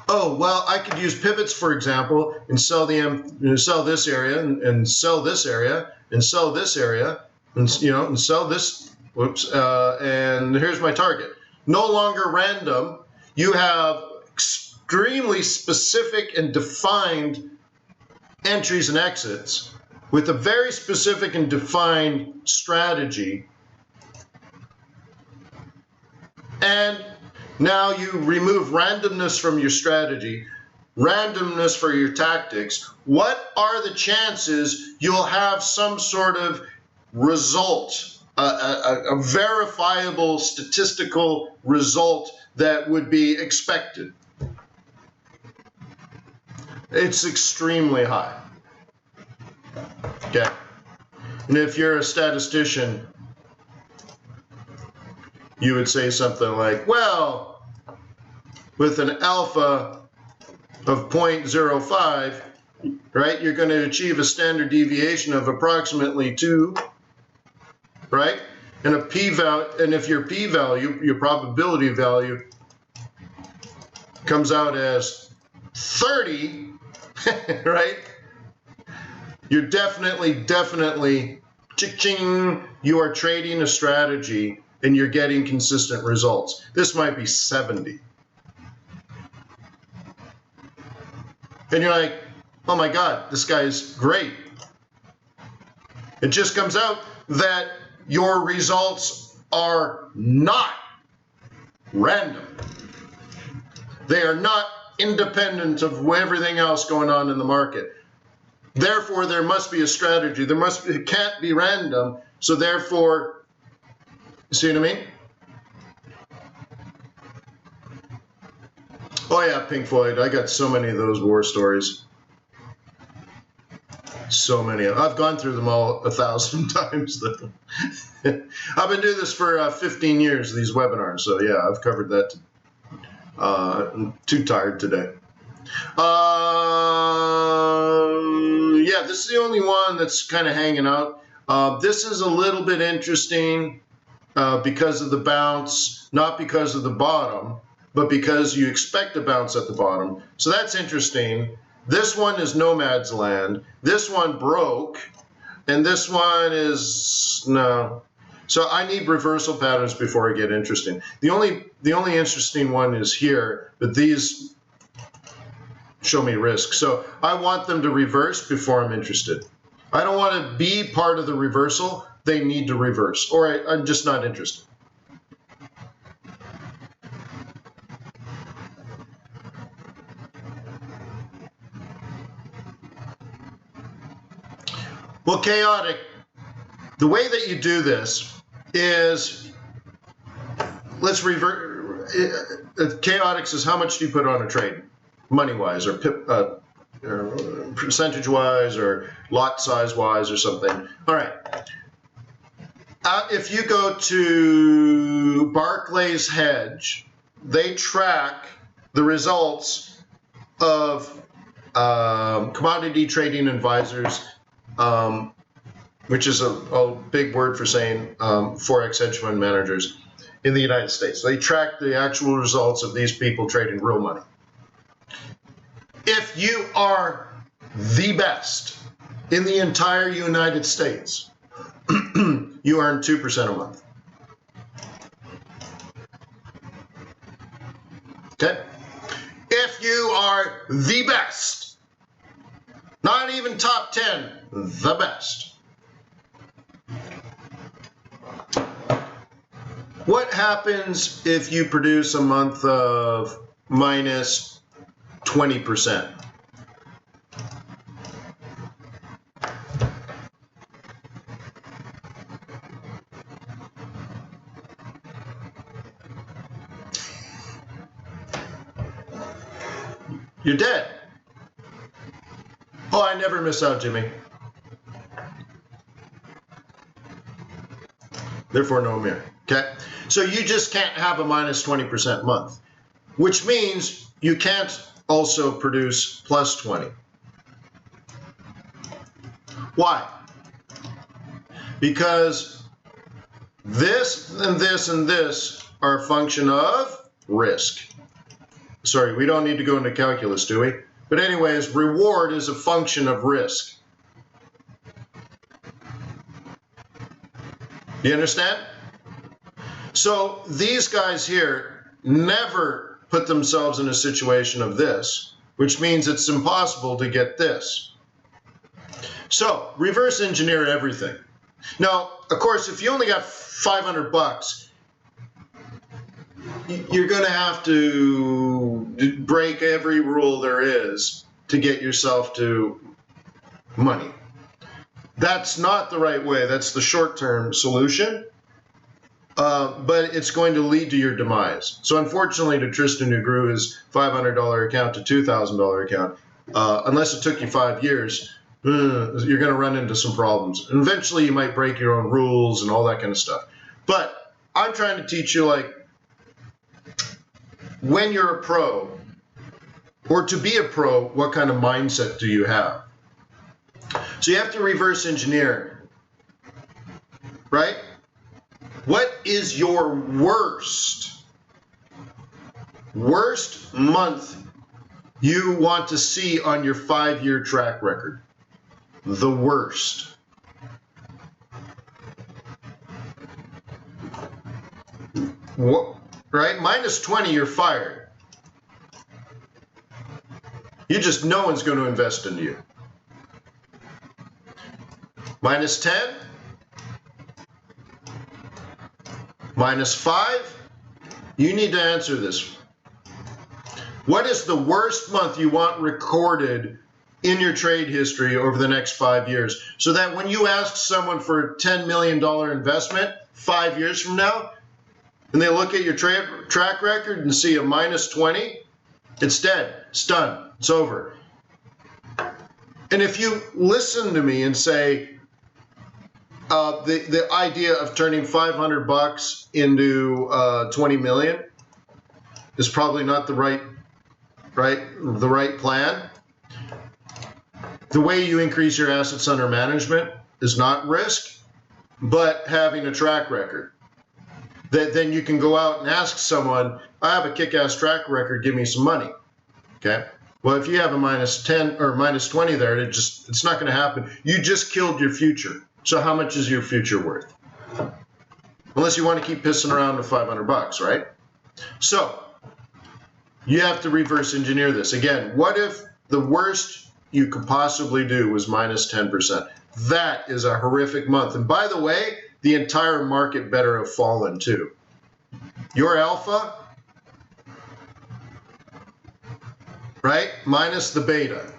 Oh, well, I could use pivots, for example, and sell this area, and sell this area, and sell this area, and sell this. Whoops. And here's my target. No longer random. You have extremely specific and defined entries and exits with a very specific and defined strategy. And now you remove randomness from your strategy, randomness for your tactics. What are the chances you'll have some sort of result, a verifiable statistical result that would be expected? It's extremely high. Okay. And if you're a statistician, you would say something like, well, with an alpha of 0.05, right, you're going to achieve a standard deviation of approximately 2, right? And a p-value, and if your p-value, your probability value, comes out as 30, right? You're definitely, ching, you are trading a strategy and you're getting consistent results. This might be 70. And you're like, oh my God, this guy's great. It just comes out that your results are not random. They are not independent of everything else going on in the market. Therefore, there must be a strategy. It can't be random. So therefore, see what I mean? Oh yeah, Pink Floyd. I got so many of those war stories. So many. I've gone through them all 1,000 times. Though. I've been doing this for 15 years, these webinars. So yeah, I've covered that. I'm too tired today. Yeah, this is the only one that's kind of hanging out. This is a little bit interesting because of the bounce, not because of the bottom, but because you expect a bounce at the bottom. So that's interesting. This one is nomad's land. This one broke, and this one is no. So I need reversal patterns before I get interesting. The only interesting one is here, but these show me risk. So I want them to reverse before I'm interested. I don't want to be part of the reversal. They need to reverse, or I'm just not interested. Well, chaotic, the way that you do this is, let's revert. Chaotic says, how much do you put on a trade, money-wise, or percentage-wise, or lot size-wise, or something? All right. If you go to Barclays Hedge, they track the results of commodity trading advisors, which is a big word for saying Forex hedge fund managers in the United States. They track the actual results of these people trading real money. If you are the best in the entire United States, you earn 2% a month. Okay? If you are the best, not even top 10, the best. What happens if you produce a month of minus 20%? You're dead. Oh, I never miss out, Jimmy. Therefore, no mirror. Okay? So you just can't have a minus 20% month, which means you can't also produce plus 20. Why? Because this and this and this are a function of risk. Sorry, we don't need to go into calculus, do we? But anyways, reward is a function of risk. Do you understand? So these guys here never put themselves in a situation of this, which means it's impossible to get this. So reverse engineer everything. Now, of course, if you only got 500 bucks, you're going to have to break every rule there is to get yourself to money. That's not the right way. That's the short-term solution, but it's going to lead to your demise. So unfortunately, to Tristan, who grew his $500 account to $2,000 account, unless it took you 5 years, you're going to run into some problems. And eventually, you might break your own rules and all that kind of stuff. But I'm trying to teach you, like, when you're a pro, or to be a pro, what kind of mindset do you have? So you have to reverse engineer, right? What is your worst month you want to see on your 5-year track record? The worst. What? Right? Minus 20, you're fired. You just, no one's going to invest in you. Minus 10, minus 5, you need to answer this. What is the worst month you want recorded in your trade history over the next 5 years? So that when you ask someone for a $10 million investment 5 years from now, and they look at your track record and see a minus 20, it's dead, it's done, it's over. And if you listen to me and say, the idea of turning 500 bucks into 20 million is probably not the right plan. The way you increase your assets under management is not risk, but having a track record. That then you can go out and ask someone, I have a kick-ass track record, give me some money. Okay? Well, if you have a minus 10 or minus 20 there, it's not going to happen. You just killed your future. So how much is your future worth? Unless you want to keep pissing around with 500 bucks, right? So you have to reverse engineer this. Again, what if the worst you could possibly do was minus 10%? That is a horrific month. And by the way, the entire market better have fallen too. Your alpha, right, minus the beta.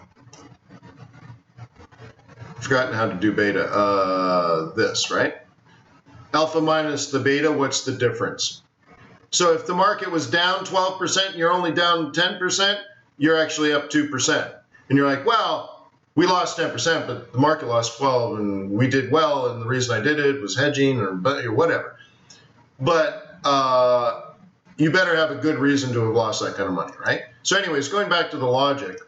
Forgotten how to do beta. This, right? Alpha minus the beta, what's the difference? So if the market was down 12% and you're only down 10%, you're actually up 2%. And you're like, well, we lost 10%, but the market lost 12 and we did well, and the reason I did it was hedging or whatever. But you better have a good reason to have lost that kind of money, right? So anyways, going back to the logic,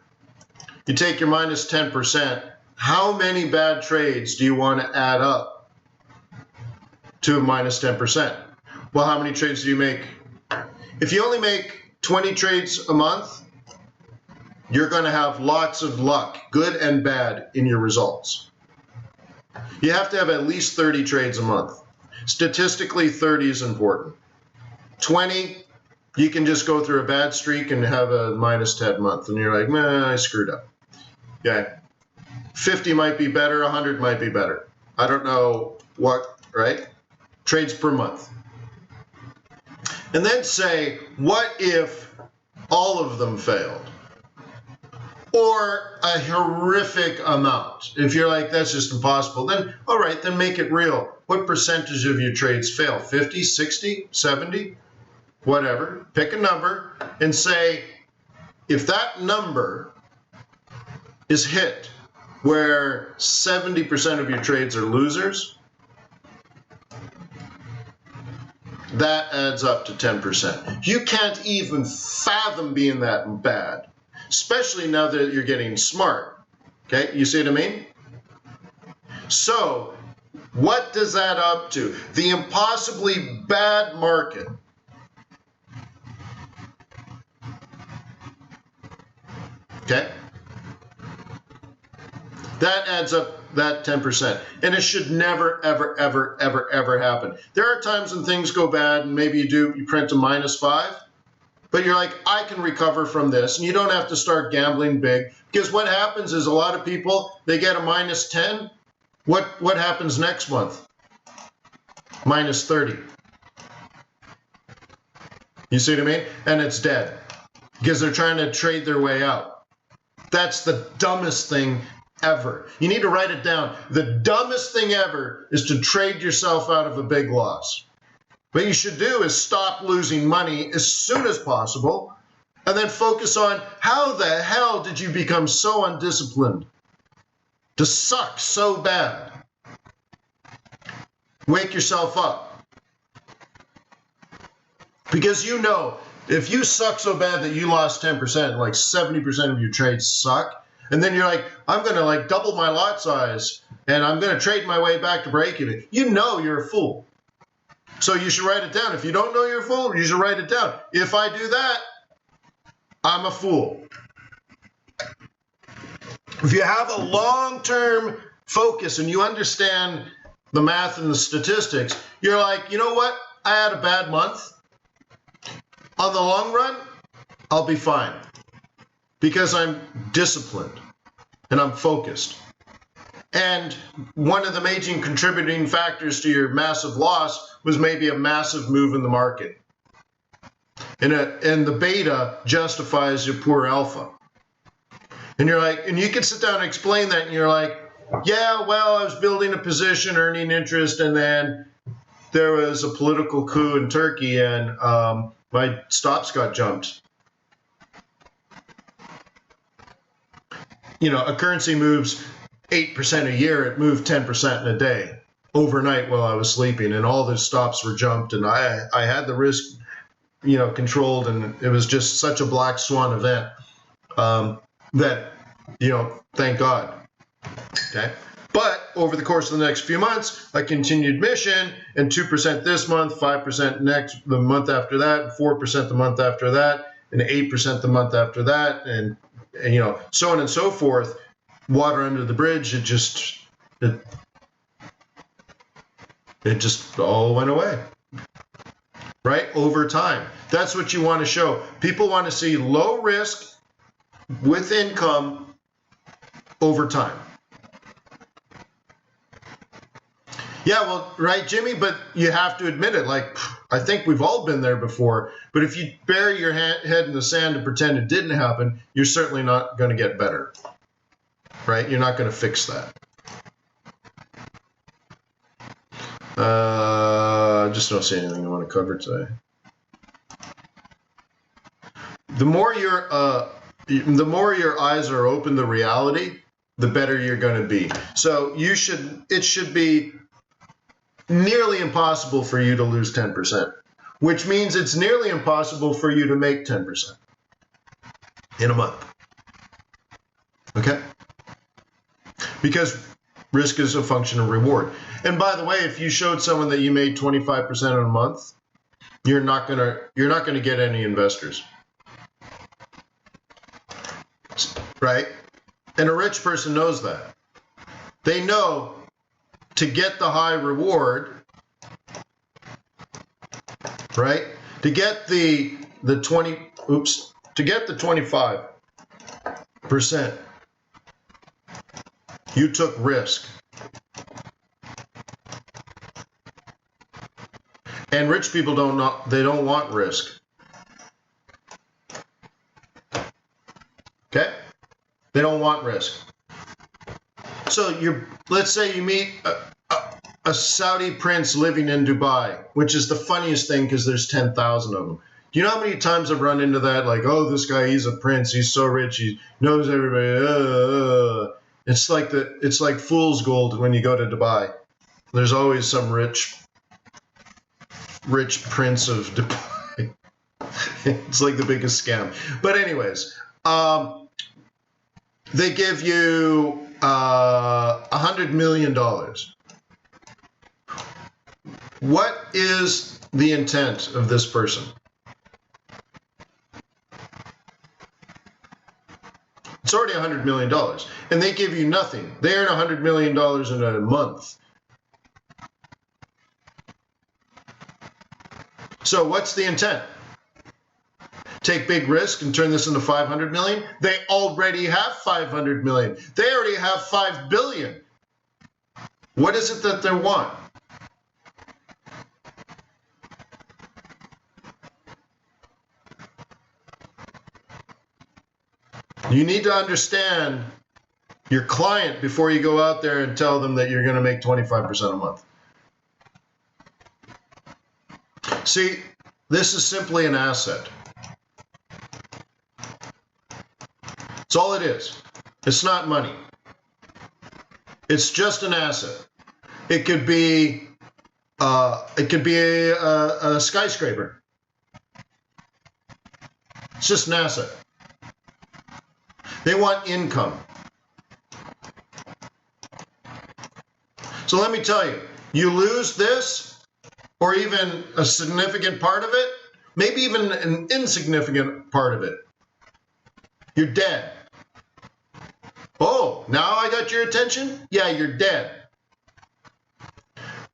you take your minus 10%, how many bad trades do you want to add up to a minus 10%? Well, how many trades do you make? If you only make 20 trades a month, you're going to have lots of luck, good and bad, in your results. You have to have at least 30 trades a month. Statistically, 30 is important. 20, you can just go through a bad streak and have a minus 10 month, and you're like, man, I screwed up. Okay. 50 might be better, 100 might be better. I don't know what, right? Trades per month. And then say, what if all of them failed? Or a horrific amount. If you're like, that's just impossible, then all right, then make it real. What percentage of your trades fail? 50, 60, 70, whatever. Pick a number and say, if that number is hit where 70% of your trades are losers, that adds up to 10%. You can't even fathom being that bad, especially now that you're getting smart. Okay, you see what I mean? So what does that up to? The impossibly bad market okay, that adds up that 10%, and it should never, ever, ever, ever, ever happen. There are times when things go bad, and maybe you print a minus 5, but you're like, I can recover from this, and you don't have to start gambling big, because what happens is a lot of people, they get a minus 10. What happens next month? Minus 30. You see what I mean? And it's dead, because they're trying to trade their way out. That's the dumbest thing ever. You need to write it down. The dumbest thing ever is to trade yourself out of a big loss. What you should do is stop losing money as soon as possible, and then focus on how the hell did you become so undisciplined to suck so bad. Wake yourself up. Because you know, if you suck so bad that you lost 10%, like 70% of your trades suck, and then you're like, I'm going to like double my lot size, and I'm going to trade my way back to break even. You know you're a fool. So you should write it down. If you don't know you're a fool, you should write it down. If I do that, I'm a fool. If you have a long-term focus and you understand the math and the statistics, you're like, you know what? I had a bad month. On the long run, I'll be fine because I'm disciplined and I'm focused. And one of the major contributing factors to your massive loss was maybe a massive move in the market. and the beta justifies your poor alpha. And you're like, and you can sit down and explain that, and you're like, yeah, well, I was building a position, earning interest, and then there was a political coup in Turkey, and my stops got jumped. You know, a currency moves 8% a year. It moved 10% in a day overnight while I was sleeping, and all the stops were jumped, and I had the risk, you know, controlled, and it was just such a black swan event that, you know, thank God. Okay. But over the course of the next few months, I continued mission, and 2% this month, 5% the month after that, 4% the month after that, and 8% the month after that, and you know, so on and so forth. Water under the bridge. It just all went away, right? Over time. That's what you want to show. People want to see low risk with income over time. Yeah, well, right, Jimmy, but you have to admit it. Like, I think we've all been there before. But if you bury your head in the sand and pretend it didn't happen, you're certainly not going to get better, right? You're not going to fix that. I just don't see anything I want to cover today. The more your eyes are open to reality, the better you're going to be. So it should be nearly impossible for you to lose 10%, which means it's nearly impossible for you to make 10% in a month. Okay? Because risk is a function of reward. And by the way, if you showed someone that you made 25% in a month, you're not gonna get any investors. Right? And a rich person knows that. They know to get the high reward, right? To get the 25%, you took risk. And rich people don't want risk. Okay? They don't want risk. So let's say you meet a Saudi prince living in Dubai, which is the funniest thing because there's 10,000 of them. Do you know how many times I've run into that? Like, oh, this guy, he's a prince. He's so rich. He knows everybody. It's like fool's gold when you go to Dubai. There's always some rich prince of Dubai. It's like the biggest scam. But anyways, they give you $100 million. What is the intent of this person? It's already $100 million, and they give you nothing. They earn $100 million in a month. So what's the intent? Take big risk and turn this into 500 million? They already have 500 million. They already have 5 billion. What is it that they want? You need to understand your client before you go out there and tell them that you're going to make 25% a month. See, this is simply an asset. That's all it is. It's not money. It's just an asset. It could be a skyscraper. It's just an asset. They want income. So let me tell you, you lose this, or even a significant part of it, maybe even an insignificant part of it, you're dead. Oh, now I got your attention? Yeah, you're dead.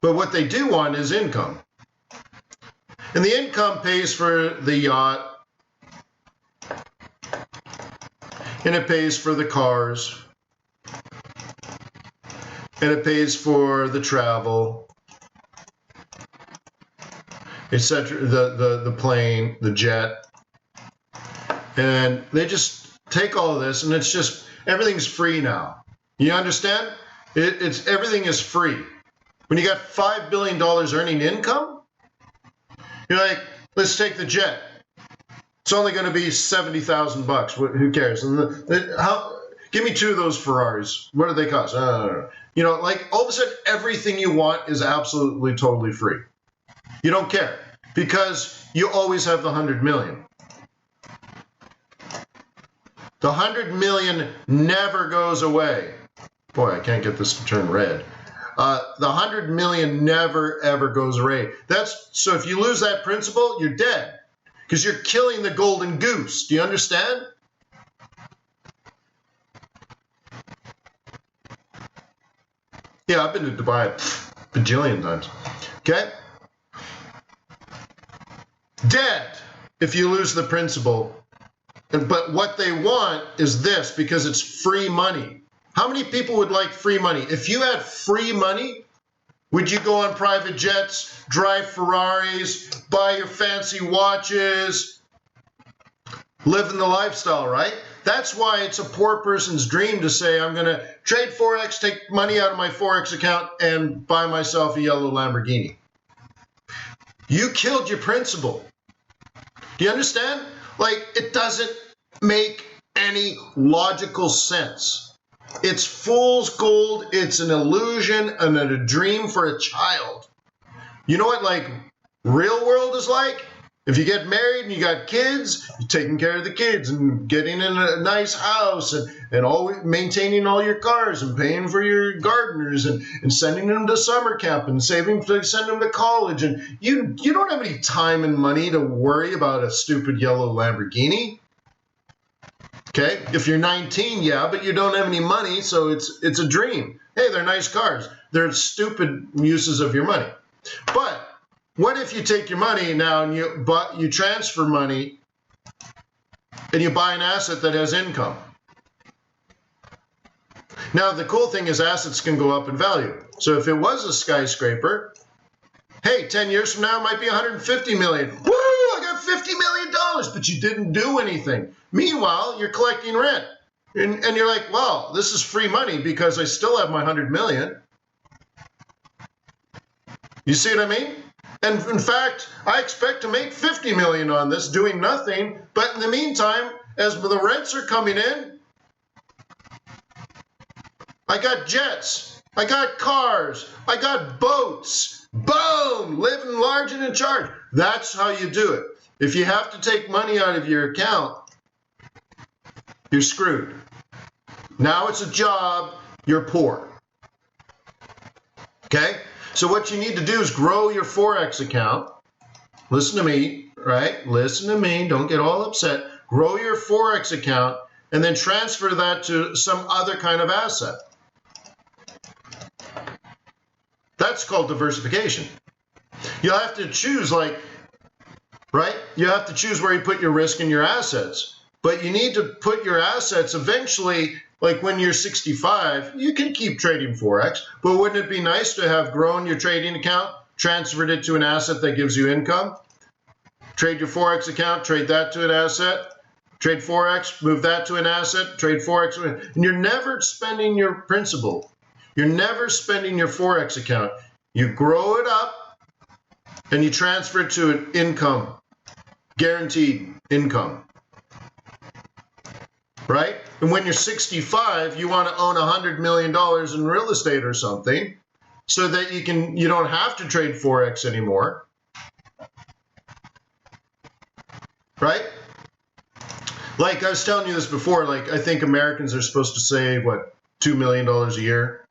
But what they do want is income. And the income pays for the yacht, and it pays for the cars, and it pays for the travel, etc., the plane, the jet, and they just take all of this, and it's just everything's free now. You understand? It's everything is free. When you got $5 billion earning income, you're like, let's take the jet. It's only going to be $70,000. Who cares? And give me 2 of those Ferraris. What do they cost? You know, like all of a sudden, everything you want is absolutely, totally free. You don't care because you always have the 100 million. The 100 million never goes away. Boy, I can't get this to turn red. The 100 million never, ever goes away. So if you lose that principal, you're dead because you're killing the golden goose. Do you understand? Yeah, I've been to Dubai a bajillion times. Okay? Dead if you lose the principal. But what they want is this because it's free money. How many people would like free money? If you had free money, would you go on private jets, drive Ferraris, buy your fancy watches, live in the lifestyle, right? That's why it's a poor person's dream to say, I'm going to trade Forex, take money out of my Forex account, and buy myself a yellow Lamborghini. You killed your principal. Do you understand? Like, it doesn't make any logical sense. It's fool's gold. It's an illusion and a dream for a child. You know what, like, real world is like? If you get married and you got kids, you're taking care of the kids and getting in a nice house and always maintaining all your cars and paying for your gardeners and sending them to summer camp and saving to send them to college. And you don't have any time and money to worry about a stupid yellow Lamborghini. Okay, if you're 19, yeah, but you don't have any money, so it's a dream. Hey, they're nice cars. They're stupid uses of your money. But what if you take your money now and you transfer money and you buy an asset that has income? Now, the cool thing is assets can go up in value. So if it was a skyscraper, hey, 10 years from now, it might be 150 million. Woo, I got $50 million, but you didn't do anything. Meanwhile, you're collecting rent. And you're like, well, this is free money because I still have my 100 million. You see what I mean? And in fact, I expect to make 50 million on this doing nothing. But in the meantime, as the rents are coming in, I got jets, I got cars, I got boats. Boom! Living large and in charge. That's how you do it. If you have to take money out of your account, you're screwed. Now it's a job, you're poor. Okay? So what you need to do is grow your Forex account. Listen to me, right? Listen to me. Don't get all upset. Grow your Forex account and then transfer that to some other kind of asset. That's called diversification. You'll have to choose, like, right? You have to choose where you put your risk and your assets. But you need to put your assets eventually, like when you're 65, you can keep trading Forex, but wouldn't it be nice to have grown your trading account, transferred it to an asset that gives you income? Trade your Forex account, trade that to an asset, trade Forex, move that to an asset, trade Forex, and you're never spending your principal. You're never spending your Forex account. You grow it up and you transfer it to an income, guaranteed income. Right? And when you're 65, you want to own $100 million in real estate or something so that you don't have to trade Forex anymore. Right? Like I was telling you this before, like I think Americans are supposed to save, what, $2 million a year?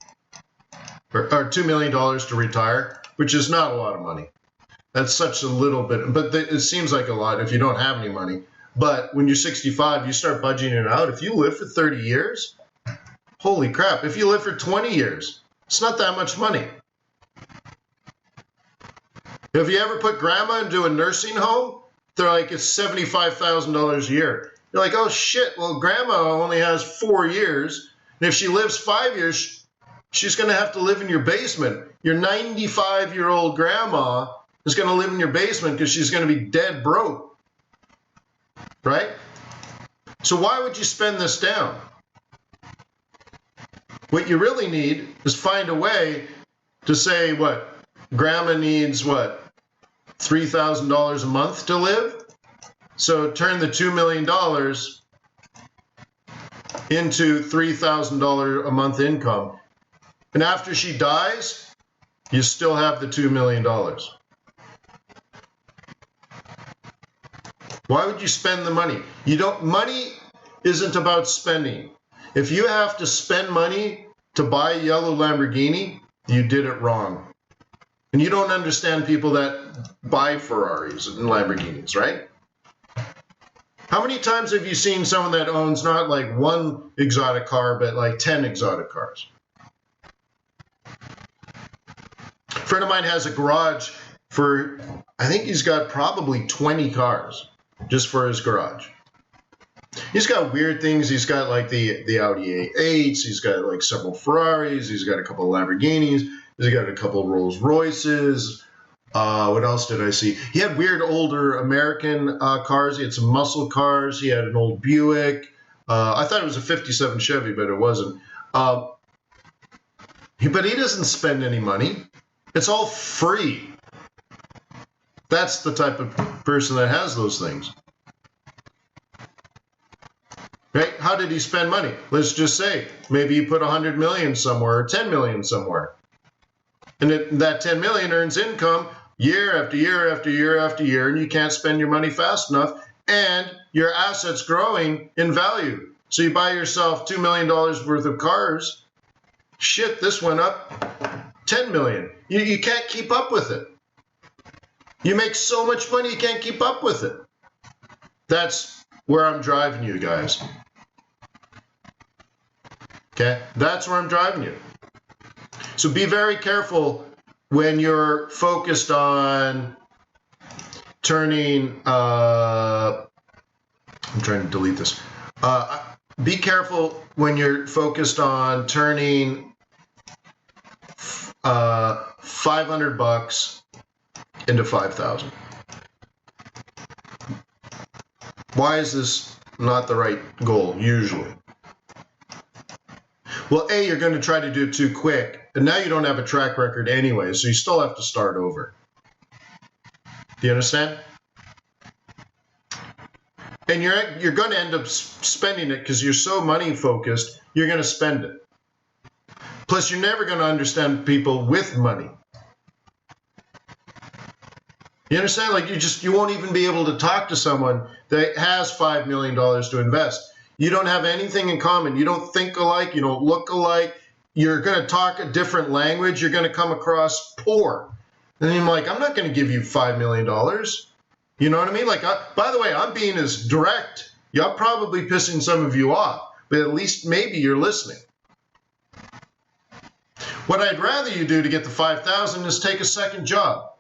Or $2 million to retire, which is not a lot of money. That's such a little bit, but it seems like a lot if you don't have any money. But when you're 65, you start budgeting it out. If you live for 30 years, holy crap. If you live for 20 years, it's not that much money. Have you ever put grandma into a nursing home? They're like, it's $75,000 a year. You're like, oh shit, well, grandma only has 4 years. And if she lives 5 years, she's going to have to live in your basement. Your 95-year-old grandma is going to live in your basement because she's going to be dead broke, right? So why would you spend this down? What you really need is find a way to say, what, grandma needs, what, $3,000 a month to live? So turn the $2 million into $3,000 a month income. And after she dies, you still have the $2 million. Why would you spend the money? Money isn't about spending. If you have to spend money to buy a yellow Lamborghini, you did it wrong. And you don't understand people that buy Ferraris and Lamborghinis, right? How many times have you seen someone that owns not like one exotic car, but like 10 exotic cars? A friend of mine has a garage for, I think he's got probably 20 cars just for his garage. He's got weird things. He's got like the Audi A8s. He's got like several Ferraris. He's got a couple of Lamborghinis. He's got a couple of Rolls Royces. What else did I see? He had weird older American cars. He had some muscle cars. He had an old Buick. I thought it was a 57 Chevy, but it wasn't. But he doesn't spend any money. It's all free. That's the type of person that has those things. Right? How did he spend money? Let's just say maybe he put 100 million somewhere or 10 million somewhere. And that 10 million earns income year after year after year after year, and you can't spend your money fast enough, and your assets growing in value. So you buy yourself $2 million worth of cars. Shit, this went up 10 million. You can't keep up with it. You make so much money, you can't keep up with it. That's where I'm driving you guys. Okay, that's where I'm driving you. So be very careful when you're focused on turning, I'm trying to delete this. Be careful when you're focused on turning $500 into 5,000. Why is this not the right goal usually? Well, A, you're going to try to do it too quick, and now you don't have a track record anyway, so you still have to start over. Do you understand? And you're going to end up spending it because you're so money focused, you're going to spend it. Plus, you're never going to understand people with money. You understand? Like you won't even be able to talk to someone that has $5 million to invest. You don't have anything in common. You don't think alike. You don't look alike. You're going to talk a different language. You're going to come across poor. And I'm like, I'm not going to give you $5 million. You know what I mean? Like, by the way, I'm being as direct. Yeah, I'm probably pissing some of you off, but at least maybe you're listening. What I'd rather you do to get the 5,000 is take a second job.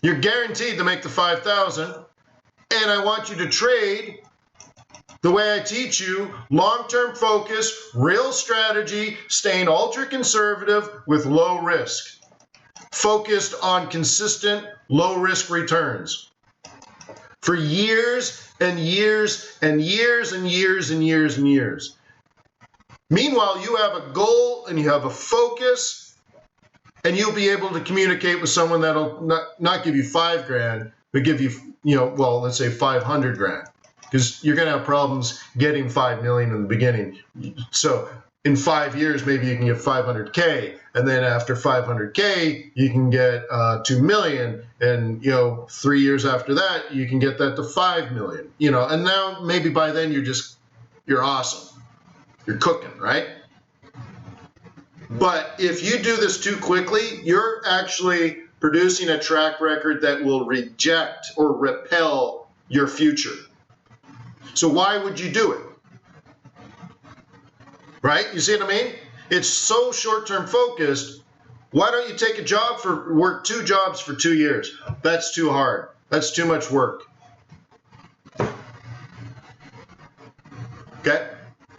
You're guaranteed to make the 5,000. And I want you to trade the way I teach you, long-term focus, real strategy, staying ultra conservative with low risk, focused on consistent low risk returns for years and years and years and years and years and years. Meanwhile, you have a goal and you have a focus, and you'll be able to communicate with someone that'll not give you $5,000, but give you, well, let's say 500 grand, because you're going to have problems getting 5 million in the beginning. So in 5 years, maybe you can get 500K, and then after 500K, you can get 2 million, and 3 years after that, you can get that to 5 million. And now maybe by then you're awesome, you're cooking, right? But if you do this too quickly, you're actually producing a track record that will reject or repel your future. So why would you do it? Right? You see what I mean? It's so short-term focused. Why don't you take work 2 jobs for 2 years? That's too hard. That's too much work. Okay?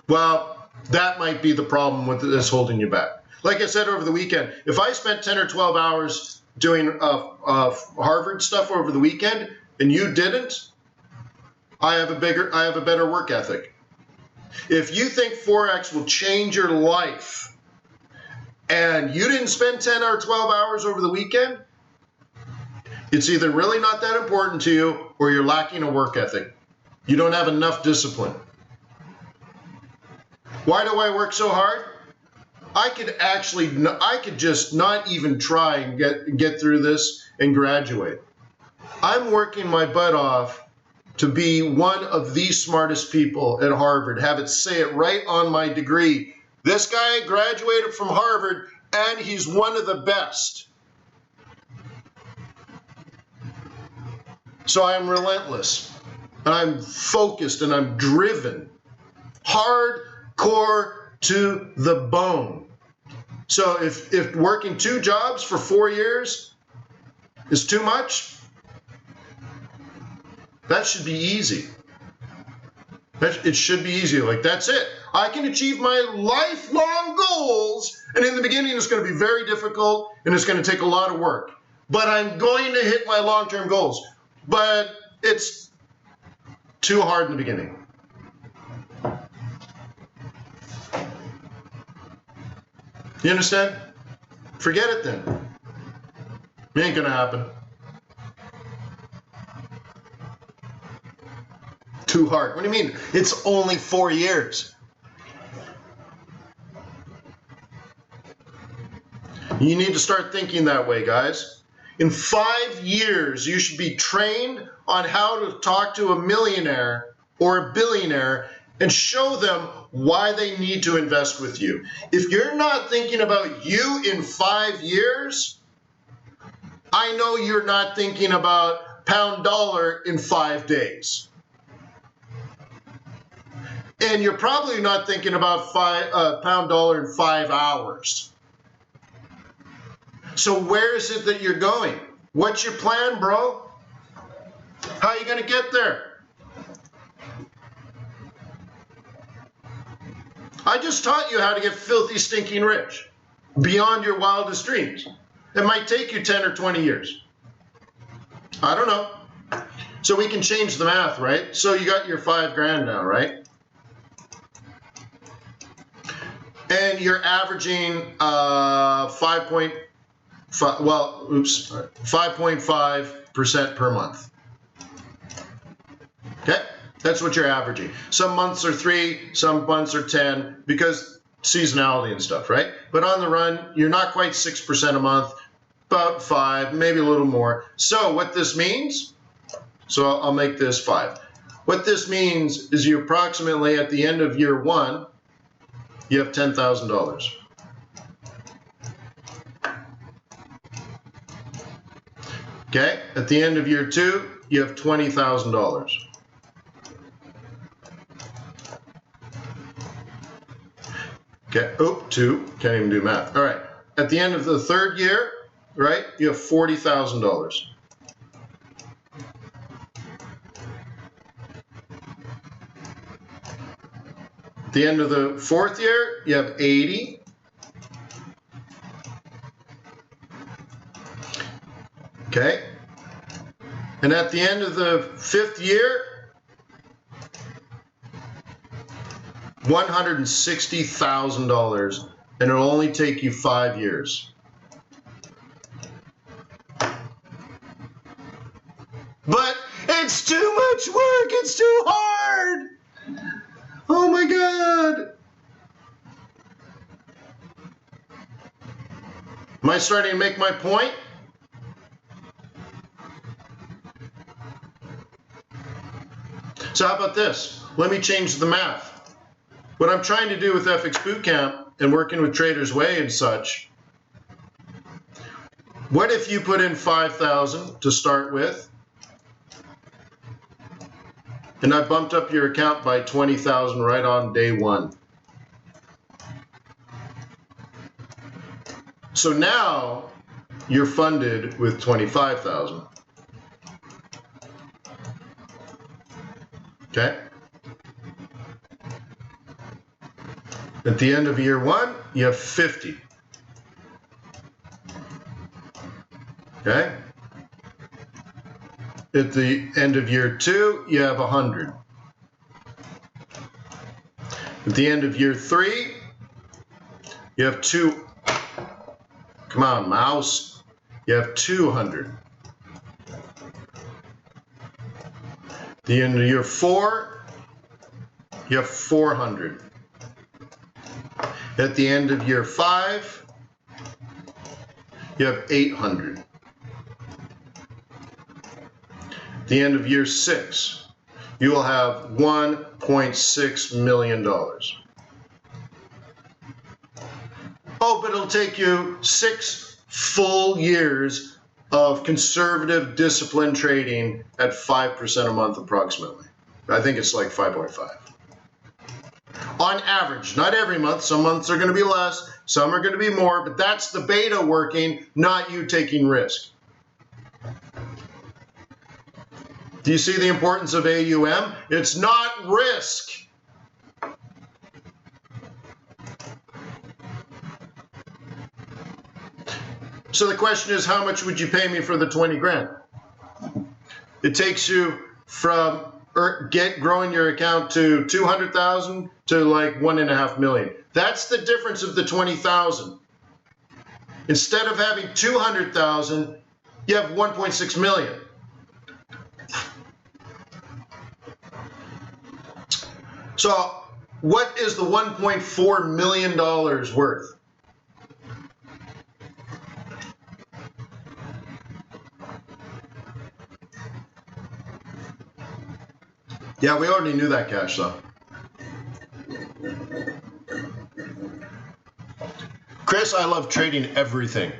Well, That might be the problem with this holding you back. Like I said over the weekend, if I spent 10 or 12 hours doing Harvard stuff over the weekend and you didn't, I have a better work ethic. If you think Forex will change your life and you didn't spend 10 or 12 hours over the weekend, it's either really not that important to you or you're lacking a work ethic. You don't have enough discipline. Why do I work so hard? I could just not even try and get through this and graduate. I'm working my butt off to be one of the smartest people at Harvard, have it say it right on my degree. This guy graduated from Harvard and he's one of the best. So I'm relentless and I'm focused and I'm driven, hardcore to the bone. So if working 2 jobs for 4 years is too much, that should be easy. It should be easy. Like, that's it. I can achieve my lifelong goals, and in the beginning it's going to be very difficult and it's going to take a lot of work. But I'm going to hit my long-term goals. But it's too hard in the beginning. You understand? Forget it then. It ain't going to happen. Too hard. What do you mean? It's only 4 years. You need to start thinking that way, guys. In 5 years, you should be trained on how to talk to a millionaire or a billionaire and show them why they need to invest with you. If you're not thinking about you in 5 years, I know you're not thinking about pound dollar in 5 days. And you're probably not thinking about pound dollar in 5 hours. So where is it that you're going? What's your plan, bro? How are you going to get there? I just taught you how to get filthy, stinking rich beyond your wildest dreams. It might take you 10 or 20 years. I don't know. So we can change the math, right? So you got your 5 grand now, right? And you're averaging 5.5% per month. Okay, that's what you're averaging. Some months are 3, some months are 10, because seasonality and stuff, right? But on the run, you're not quite 6% a month, about 5, maybe a little more. So what this means, so I'll make this 5. What this means is you approximately at the end of year 1, you have $10,000. Okay, at the end of year 2, you have $20,000. Okay, 2, can't even do math. All right, at the end of the 3rd year, right, you have $40,000. At the end of the 4th year, you have 80. Okay. And at the end of the 5th year, $160,000, and it'll only take you 5 years. But it's too much work, it's too hard. Oh my God. Am I starting to make my point? So how about this? Let me change the math. What I'm trying to do with FX Bootcamp and working with Traders Way and such, what if you put in 5,000 to start with, and I bumped up your account by 20,000 right on day 1. So now you're funded with 25,000. Okay? At the end of year 1, you have 50. Okay? At the end of year 2, you have 100. At the end of year 3, you have come on, mouse. You have 200. At the end of year 4, you have 400. At the end of year 5, you have 800. At the end of year 6, you will have $1.6 million. Oh, but it'll take you 6 full years of conservative, disciplined trading at 5% a month approximately. I think it's like 5.5. On average, not every month. Some months are going to be less, some are going to be more, but that's the beta working, not you taking risk. Do you see the importance of AUM? It's not risk. So the question is, how much would you pay me for the 20 grand? It takes you from growing your account to 200,000 to like 1.5 million. That's the difference of the 20,000. Instead of having 200,000, you have 1.6 million. So what is the $1.4 million worth? Yeah, we already knew that, Cash, though. Chris, I love trading everything.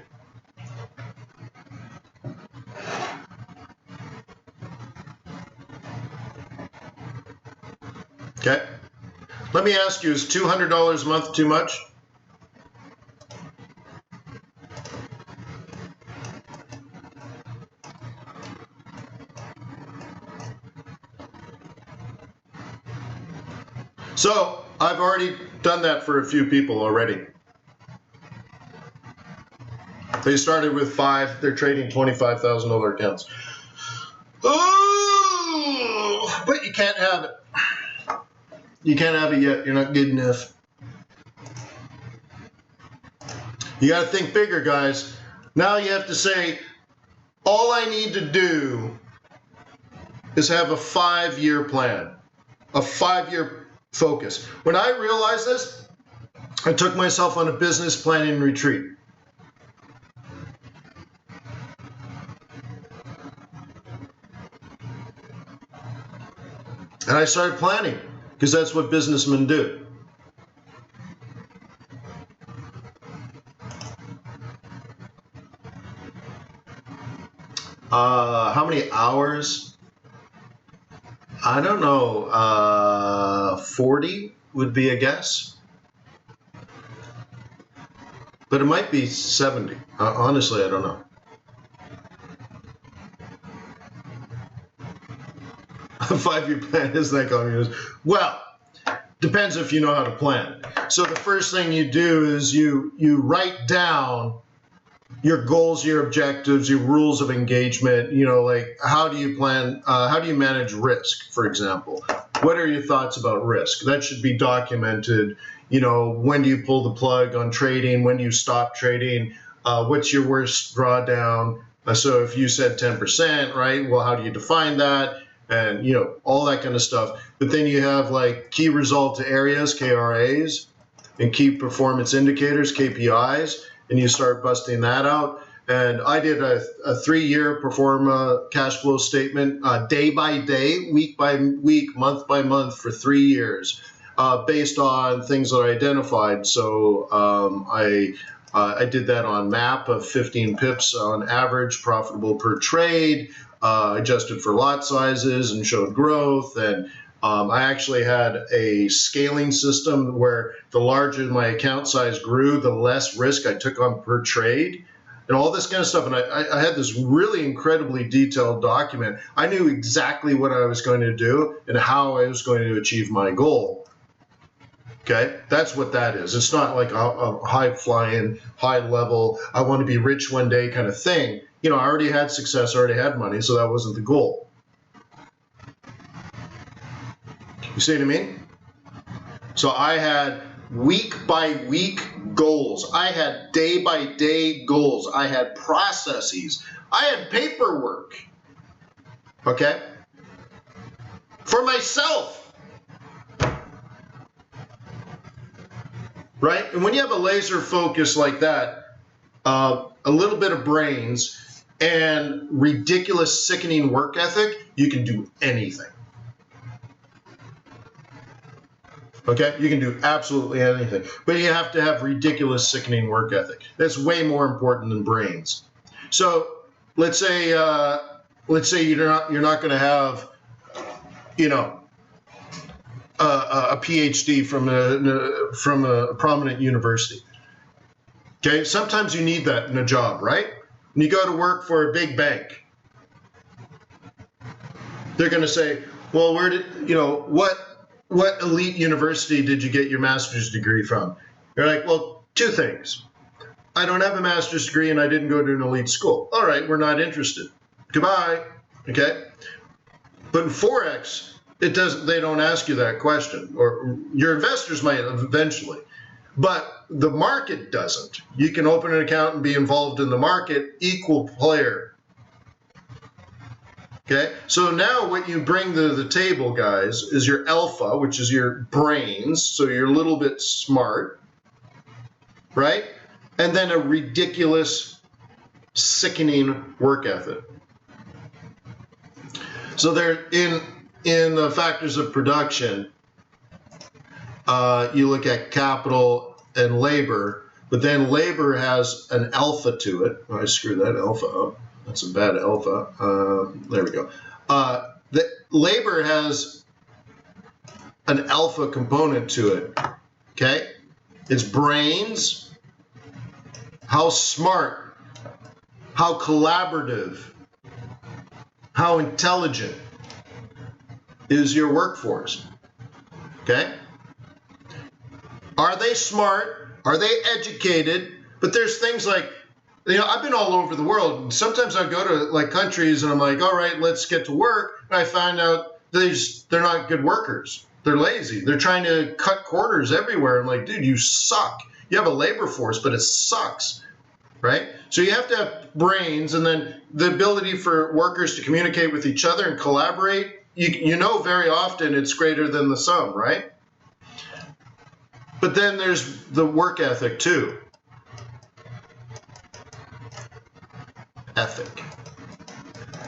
Okay. Let me ask you, is $200 a month too much? So I've already done that for a few people already. They started with 5, they're trading $25,000 accounts. Oh, but you can't have it. You can't have it yet, you're not good enough. You gotta think bigger, guys. Now you have to say, all I need to do is have a 5-year plan, a 5-year focus. When I realized this, I took myself on a business planning retreat. And I started planning, because that's what businessmen do. How many hours? I don't know, 40 would be a guess. But it might be 70. Honestly, I don't know. A 5-year plan isn't that communist? Well, depends if you know how to plan. So the first thing you do is you write down your goals, your objectives, your rules of engagement. You know, like how do you plan, how do you manage risk, for example? What are your thoughts about risk? That should be documented. You know, when do you pull the plug on trading? When do you stop trading? What's your worst drawdown? So if you said 10%, right? Well, how do you define that? And, you know, all that kind of stuff. But then you have like key result areas, KRAs, and key performance indicators, KPIs, and you start busting that out. And I did a 3-year performa cash flow statement, day by day, week by week, month by month for 3 years, based on things that I identified. So I did that on MAP of 15 pips on average, profitable per trade. Adjusted for lot sizes and showed growth, and I actually had a scaling system where the larger my account size grew, the less risk I took on per trade, and all this kind of stuff. And I had this really incredibly detailed document. I knew exactly what I was going to do and how I was going to achieve my goal. Okay, that's what that is. It's not like a high flying, high level, I want to be rich one day kind of thing. You know, I already had success, I already had money, so that wasn't the goal. You see what I mean? So I had week by week goals. I had day by day goals. I had processes. I had paperwork. Okay? For myself. Right? And when you have a laser focus like that, a little bit of brains and ridiculous, sickening work ethic, you can do anything. Okay, you can do absolutely anything, but you have to have ridiculous, sickening work ethic. That's way more important than brains. So let's say you're not going to have, you know, a PhD from a prominent university. Okay, sometimes you need that in a job, right? When you go to work for a big bank, they're going to say, well, where did you know what elite university did you get your master's degree from? You're like, well, two things. I don't have a master's degree and I didn't go to an elite school. All right, we're not interested. Goodbye. Okay? But in Forex, they don't ask you that question. Or your investors might eventually. But the market doesn't. You can open an account and be involved in the market, equal player. Okay, so now what you bring to the table, guys, is your alpha, which is your brains, so you're a little bit smart, right? And then a ridiculous, sickening work ethic. So they're in the factors of production, you look at capital and labor, but then labor has an alpha to it. Oh, I screwed that alpha up. That's a bad alpha. There we go. The labor has an alpha component to it. Okay? It's brains, how smart, how collaborative, how intelligent is your workforce. Okay? Are they smart? Are they educated? But there's things like, you know, I've been all over the world, and sometimes I go to like countries and I'm like, all right, let's get to work. And I find out they're not good workers. They're lazy. They're trying to cut corners everywhere. I'm like, dude, you suck. You have a labor force, but it sucks, right? So you have to have brains, and then the ability for workers to communicate with each other and collaborate. You know, very often it's greater than the sum, right? But then there's the work ethic too. Ethic.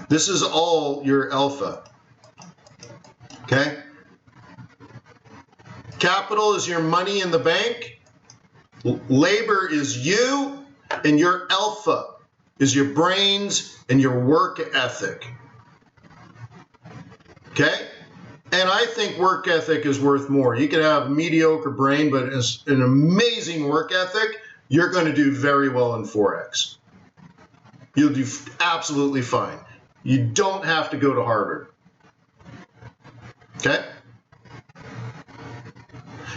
This is all your alpha. Okay? Capital is your money in the bank. Labor is you, and your alpha is your brains and your work ethic. Okay? And I think work ethic is worth more. You can have a mediocre brain, but as an amazing work ethic, you're going to do very well in Forex. You'll do absolutely fine. You don't have to go to Harvard. Okay?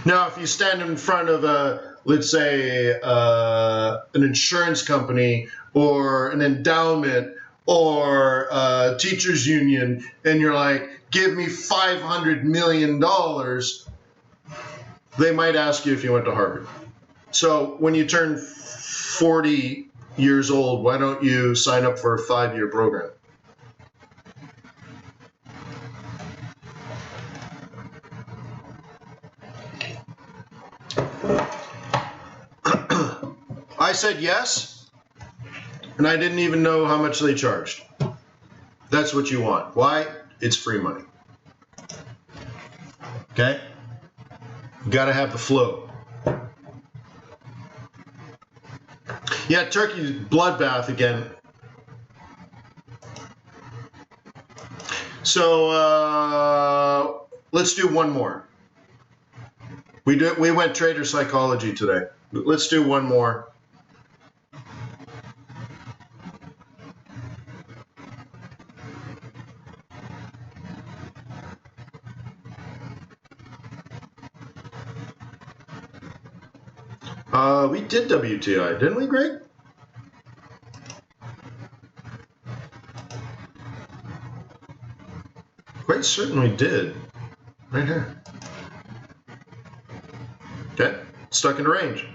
Now, if you stand in front of let's say, an insurance company or an endowment or a teachers union, and you're like, give me $500 million, they might ask you if you went to Harvard. So when you turn 40 years old, why don't you sign up for a 5-year program? I said yes, and I didn't even know how much they charged. That's what you want. Why? It's free money. Okay? You got to have the flow. Yeah, turkey bloodbath again. So let's do one more. We went trader psychology today. Let's do one more. We did WTI, didn't we, Greg? Quite certain we did. Right here. Okay, stuck in range.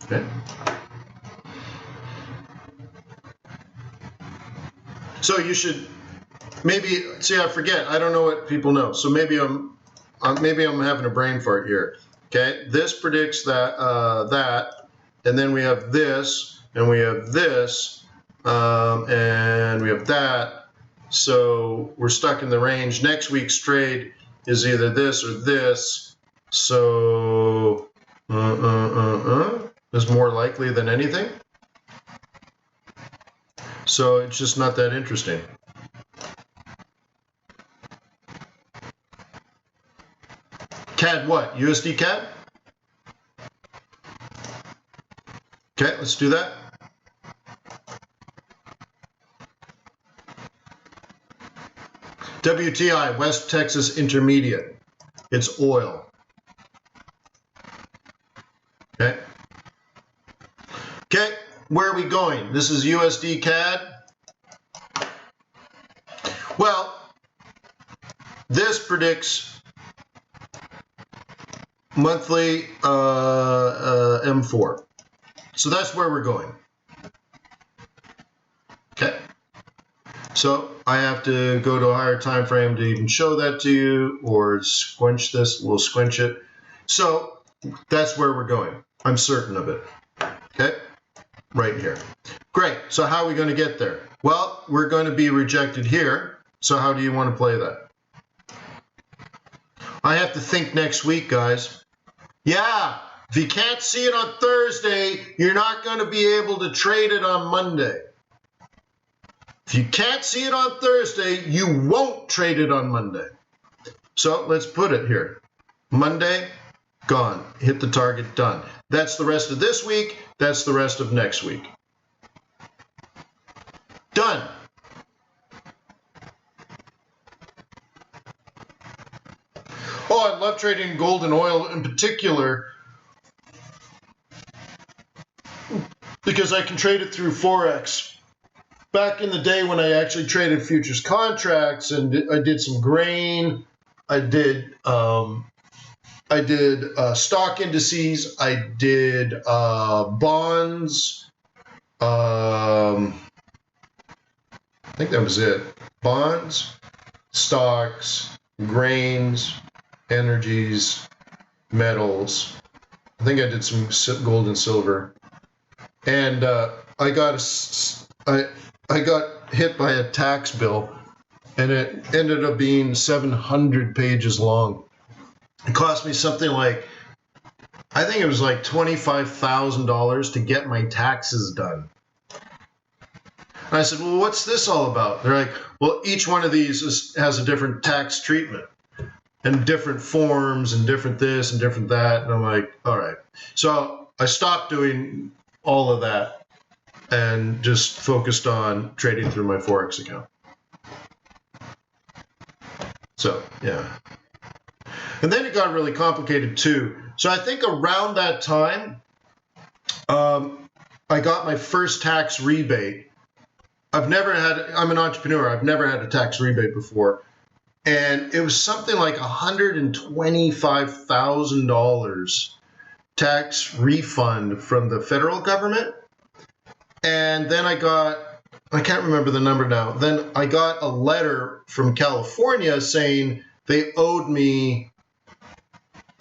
Okay. So you should maybe see. I forget. I don't know what people know. So maybe I'm having a brain fart here. Okay, this predicts that, and then we have this, and we have this, and we have that. So we're stuck in the range. Next week's trade is either this or this. So is more likely than anything. So it's just not that interesting. CAD what? USD CAD? Okay, let's do that. WTI, West Texas Intermediate. It's oil. Okay. Okay, where are we going? This is USD CAD. Well, this predicts monthly M4. So that's where we're going. Okay. So I have to go to a higher time frame to even show that to you, or squinch this. We'll squinch it. So that's where we're going. I'm certain of it. Okay. Right here. Great. So how are we going to get there? Well, we're going to be rejected here. So how do you want to play that? I have to think next week, guys. Yeah, if you can't see it on Thursday, you're not going to be able to trade it on Monday. If you can't see it on Thursday, you won't trade it on Monday. So let's put it here. Monday, gone. Hit the target, done. That's the rest of this week. That's the rest of next week. Done. Oh, I love trading gold and oil in particular because I can trade it through Forex. Back in the day when I actually traded futures contracts, and I did some grain, I did stock indices, I did bonds. I think that was it. Bonds, stocks, grains, energies, metals. I think I did some gold and silver, and I got hit by a tax bill, and it ended up being 700 pages long. It cost me something like, I think it was like $25,000 to get my taxes done. And I said, well, what's this all about? They're like, well, each one of these has a different tax treatment and different forms and different this and different that. And I'm like, all right. So I stopped doing all of that and just focused on trading through my Forex account. So, yeah. And then it got really complicated too. So I think around that time, I got my first tax rebate. I'm an entrepreneur. I've never had a tax rebate before. And it was something like $125,000 tax refund from the federal government. And then I can't remember the number now. Then I got a letter from California saying they owed me,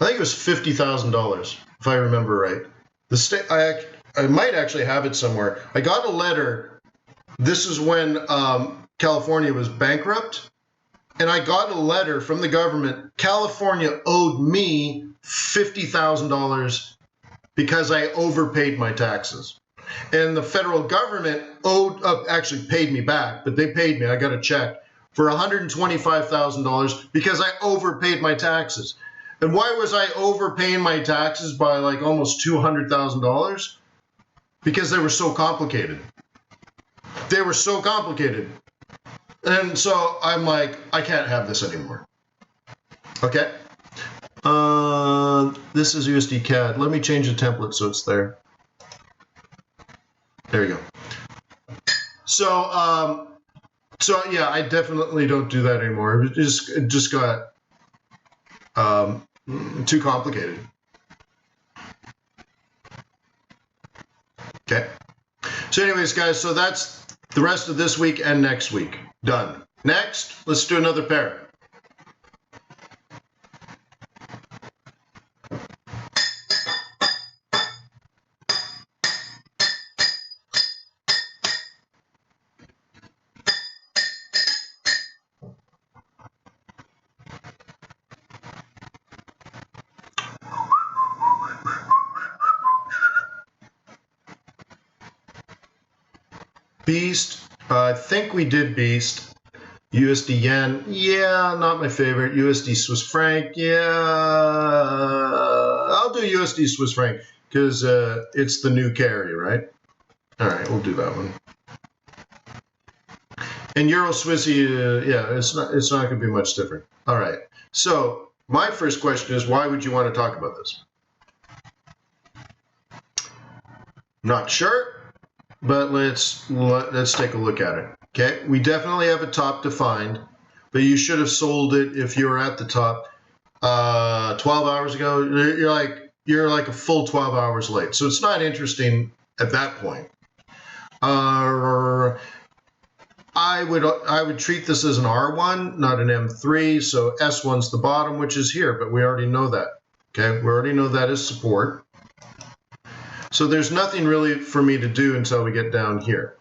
I think it was $50,000, if I remember right. The state, I might actually have it somewhere. I got a letter. This is when California was bankrupt. And I got a letter from the government. California owed me $50,000 because I overpaid my taxes. And the federal government actually paid me back, but they paid me. I got a check for $125,000 because I overpaid my taxes. And why was I overpaying my taxes by like almost $200,000? Because they were so complicated. They were so complicated. And so I'm like, I can't have this anymore. Okay? This is USD CAD. Let me change the template so it's there. There you go. So yeah, I definitely don't do that anymore. It just got too complicated. Okay. So anyways, guys, so that's the rest of this week and next week. Done. Next, let's do another pair. Beast, I think we did Beast. USD Yen, yeah, not my favorite. USD Swiss Franc, yeah, I'll do USD Swiss Franc because it's the new carry, right? All right, we'll do that one. And Euro Swissy, yeah, it's not going to be much different. All right. So my first question is, why would you want to talk about this? Not sure. But let's take a look at it. Okay, we definitely have a top defined, but you should have sold it if you were at the top 12 hours ago. You're like a full 12 hours late, so it's not interesting at that point. I would treat this as an R1, not an M3. So S1's the bottom, which is here, but we already know that. Okay, we already know that is support. So there's nothing really for me to do until we get down here.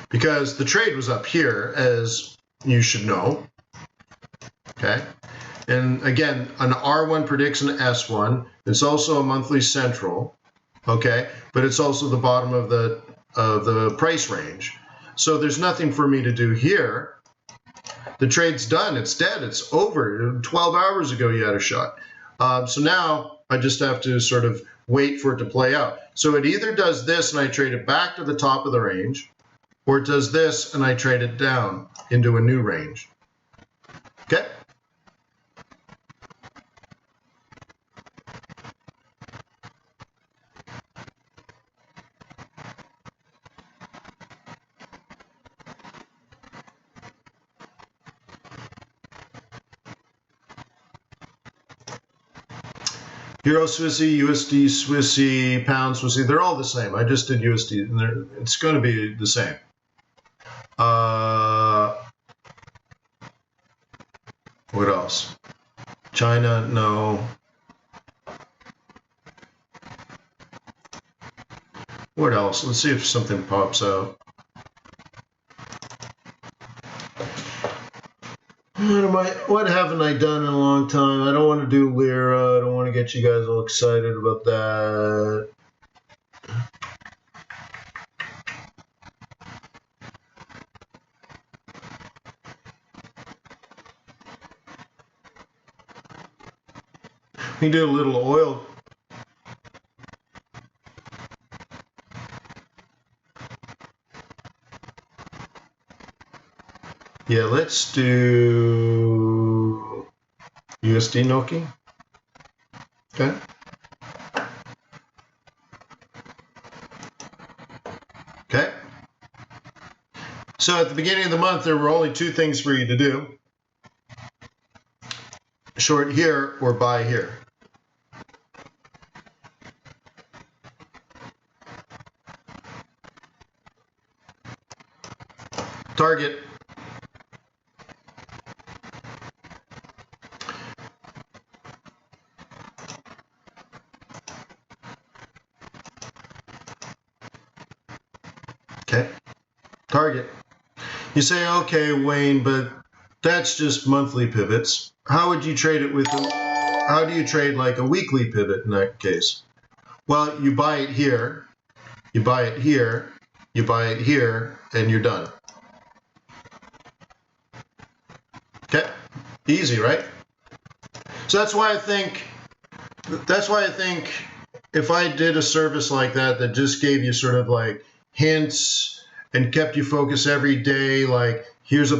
Because the trade was up here, as you should know. Okay. And again, an R1 predicts an S1. It's also a monthly central. Okay. But it's also the bottom of the price range. So there's nothing for me to do here. The trade's done. It's dead. It's over. 12 hours ago you had a shot. So now I just have to sort of wait for it to play out. So it either does this and I trade it back to the top of the range, or it does this and I trade it down into a new range. Okay? Euro Swissy, USD Swissy, Pound Swissy, they're all the same. I just did USD, and it's going to be the same. What else? China, no. What else? Let's see if something pops out. What haven't I done in a long time? I don't want to do Lira. I don't want to get you guys all excited about that. We do a little oil. Yeah, let's do USD Noki. Okay. Okay. So at the beginning of the month, there were only two things for you to do. Short here or buy here. Target. Okay. Target. You say, okay, Wayne, but that's just monthly pivots. How would you trade it with, how do you trade like a weekly pivot in that case? Well, you buy it here, you buy it here, you buy it here, and you're done. Okay, easy, right? So that's why I think if I did a service like that that just gave you sort of like hints and kept you focused every day, like here's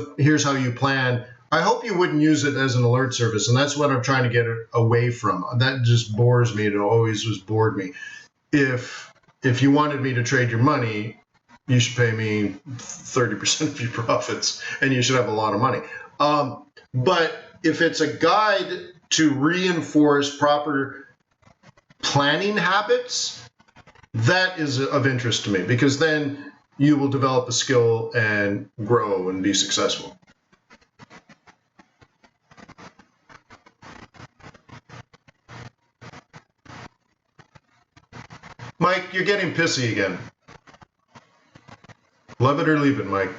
how you plan, I hope you wouldn't use it as an alert service, and that's what I'm trying to get away from. That just bores me. It always has bored me. If you wanted me to trade your money, you should pay me 30% of your profits, and you should have a lot of money. But if it's a guide to reinforce proper planning habits, that is of interest to me, because then you will develop a skill and grow and be successful. Mike, you're getting pissy again. Love it or leave it, Mike.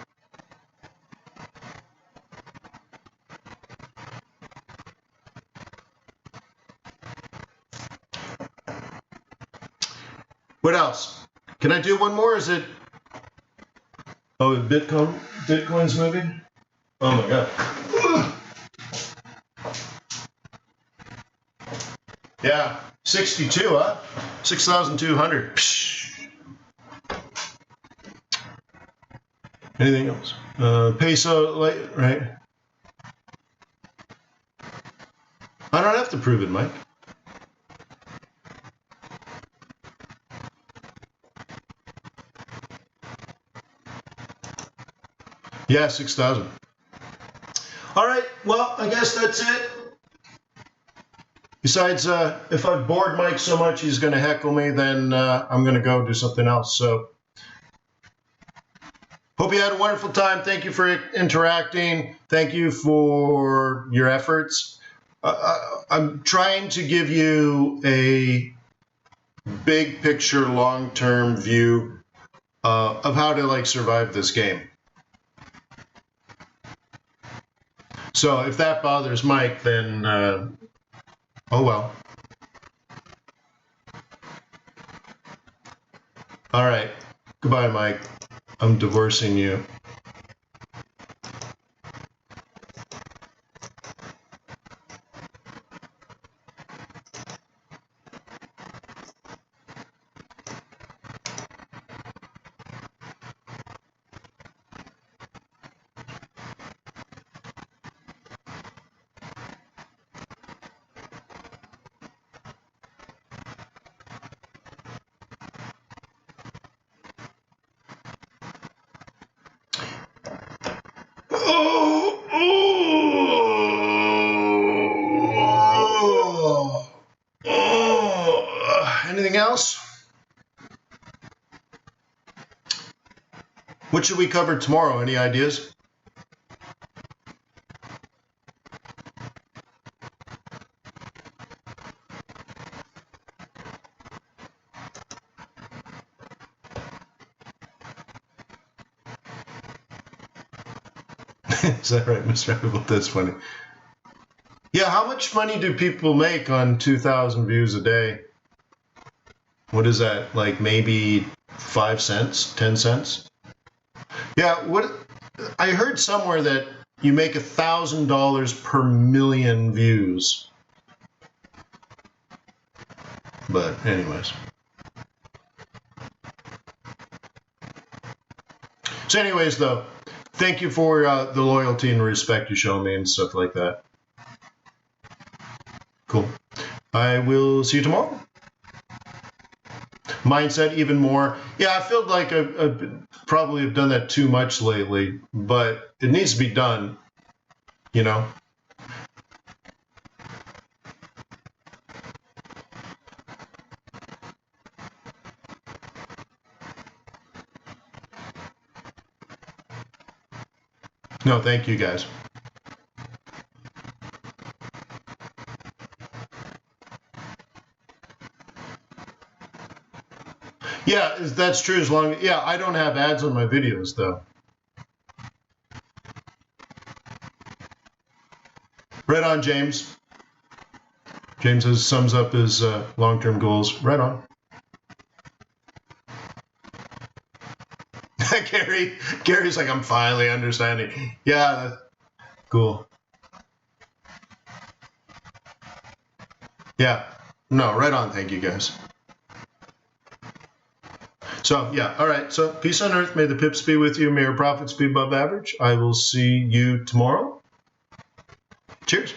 What else? Can I do one more? Is it? Oh, Bitcoin's moving? Oh my God. Yeah, 62, huh? 6,200. Anything else? Peso, right? I don't have to prove it, Mike. Yeah, 6,000. All right, well, I guess that's it. Besides, if I've bored Mike so much he's going to heckle me, then I'm going to go do something else. So, hope you had a wonderful time. Thank you for interacting. Thank you for your efforts. I'm trying to give you a big picture, long-term view of how to survive this game. So if that bothers Mike, then oh well. All right. Goodbye, Mike. I'm divorcing you. Anything else? What should we cover tomorrow? Any ideas? Is that right, Mr. Apple? That's funny. Yeah, how much money do people make on 2,000 views a day? What is that? Like maybe 5 cents, 10 cents? Yeah, what I heard somewhere that you make $1,000 per million views. But anyways. So anyways, though, thank you for the loyalty and respect you show me and stuff like that. Cool. I will see you tomorrow. Mindset even more. Yeah, I feel like I probably have done that too much lately, but it needs to be done, you know? No, thank you guys. Yeah, that's true. As long, yeah, I don't have ads on my videos though. Right on, James. James sums up his long-term goals. Right on. Gary's like, I'm finally understanding. Yeah, cool. Yeah, no, right on. Thank you guys. So, yeah, all right. So, peace on earth. May the pips be with you. May your profits be above average. I will see you tomorrow. Cheers.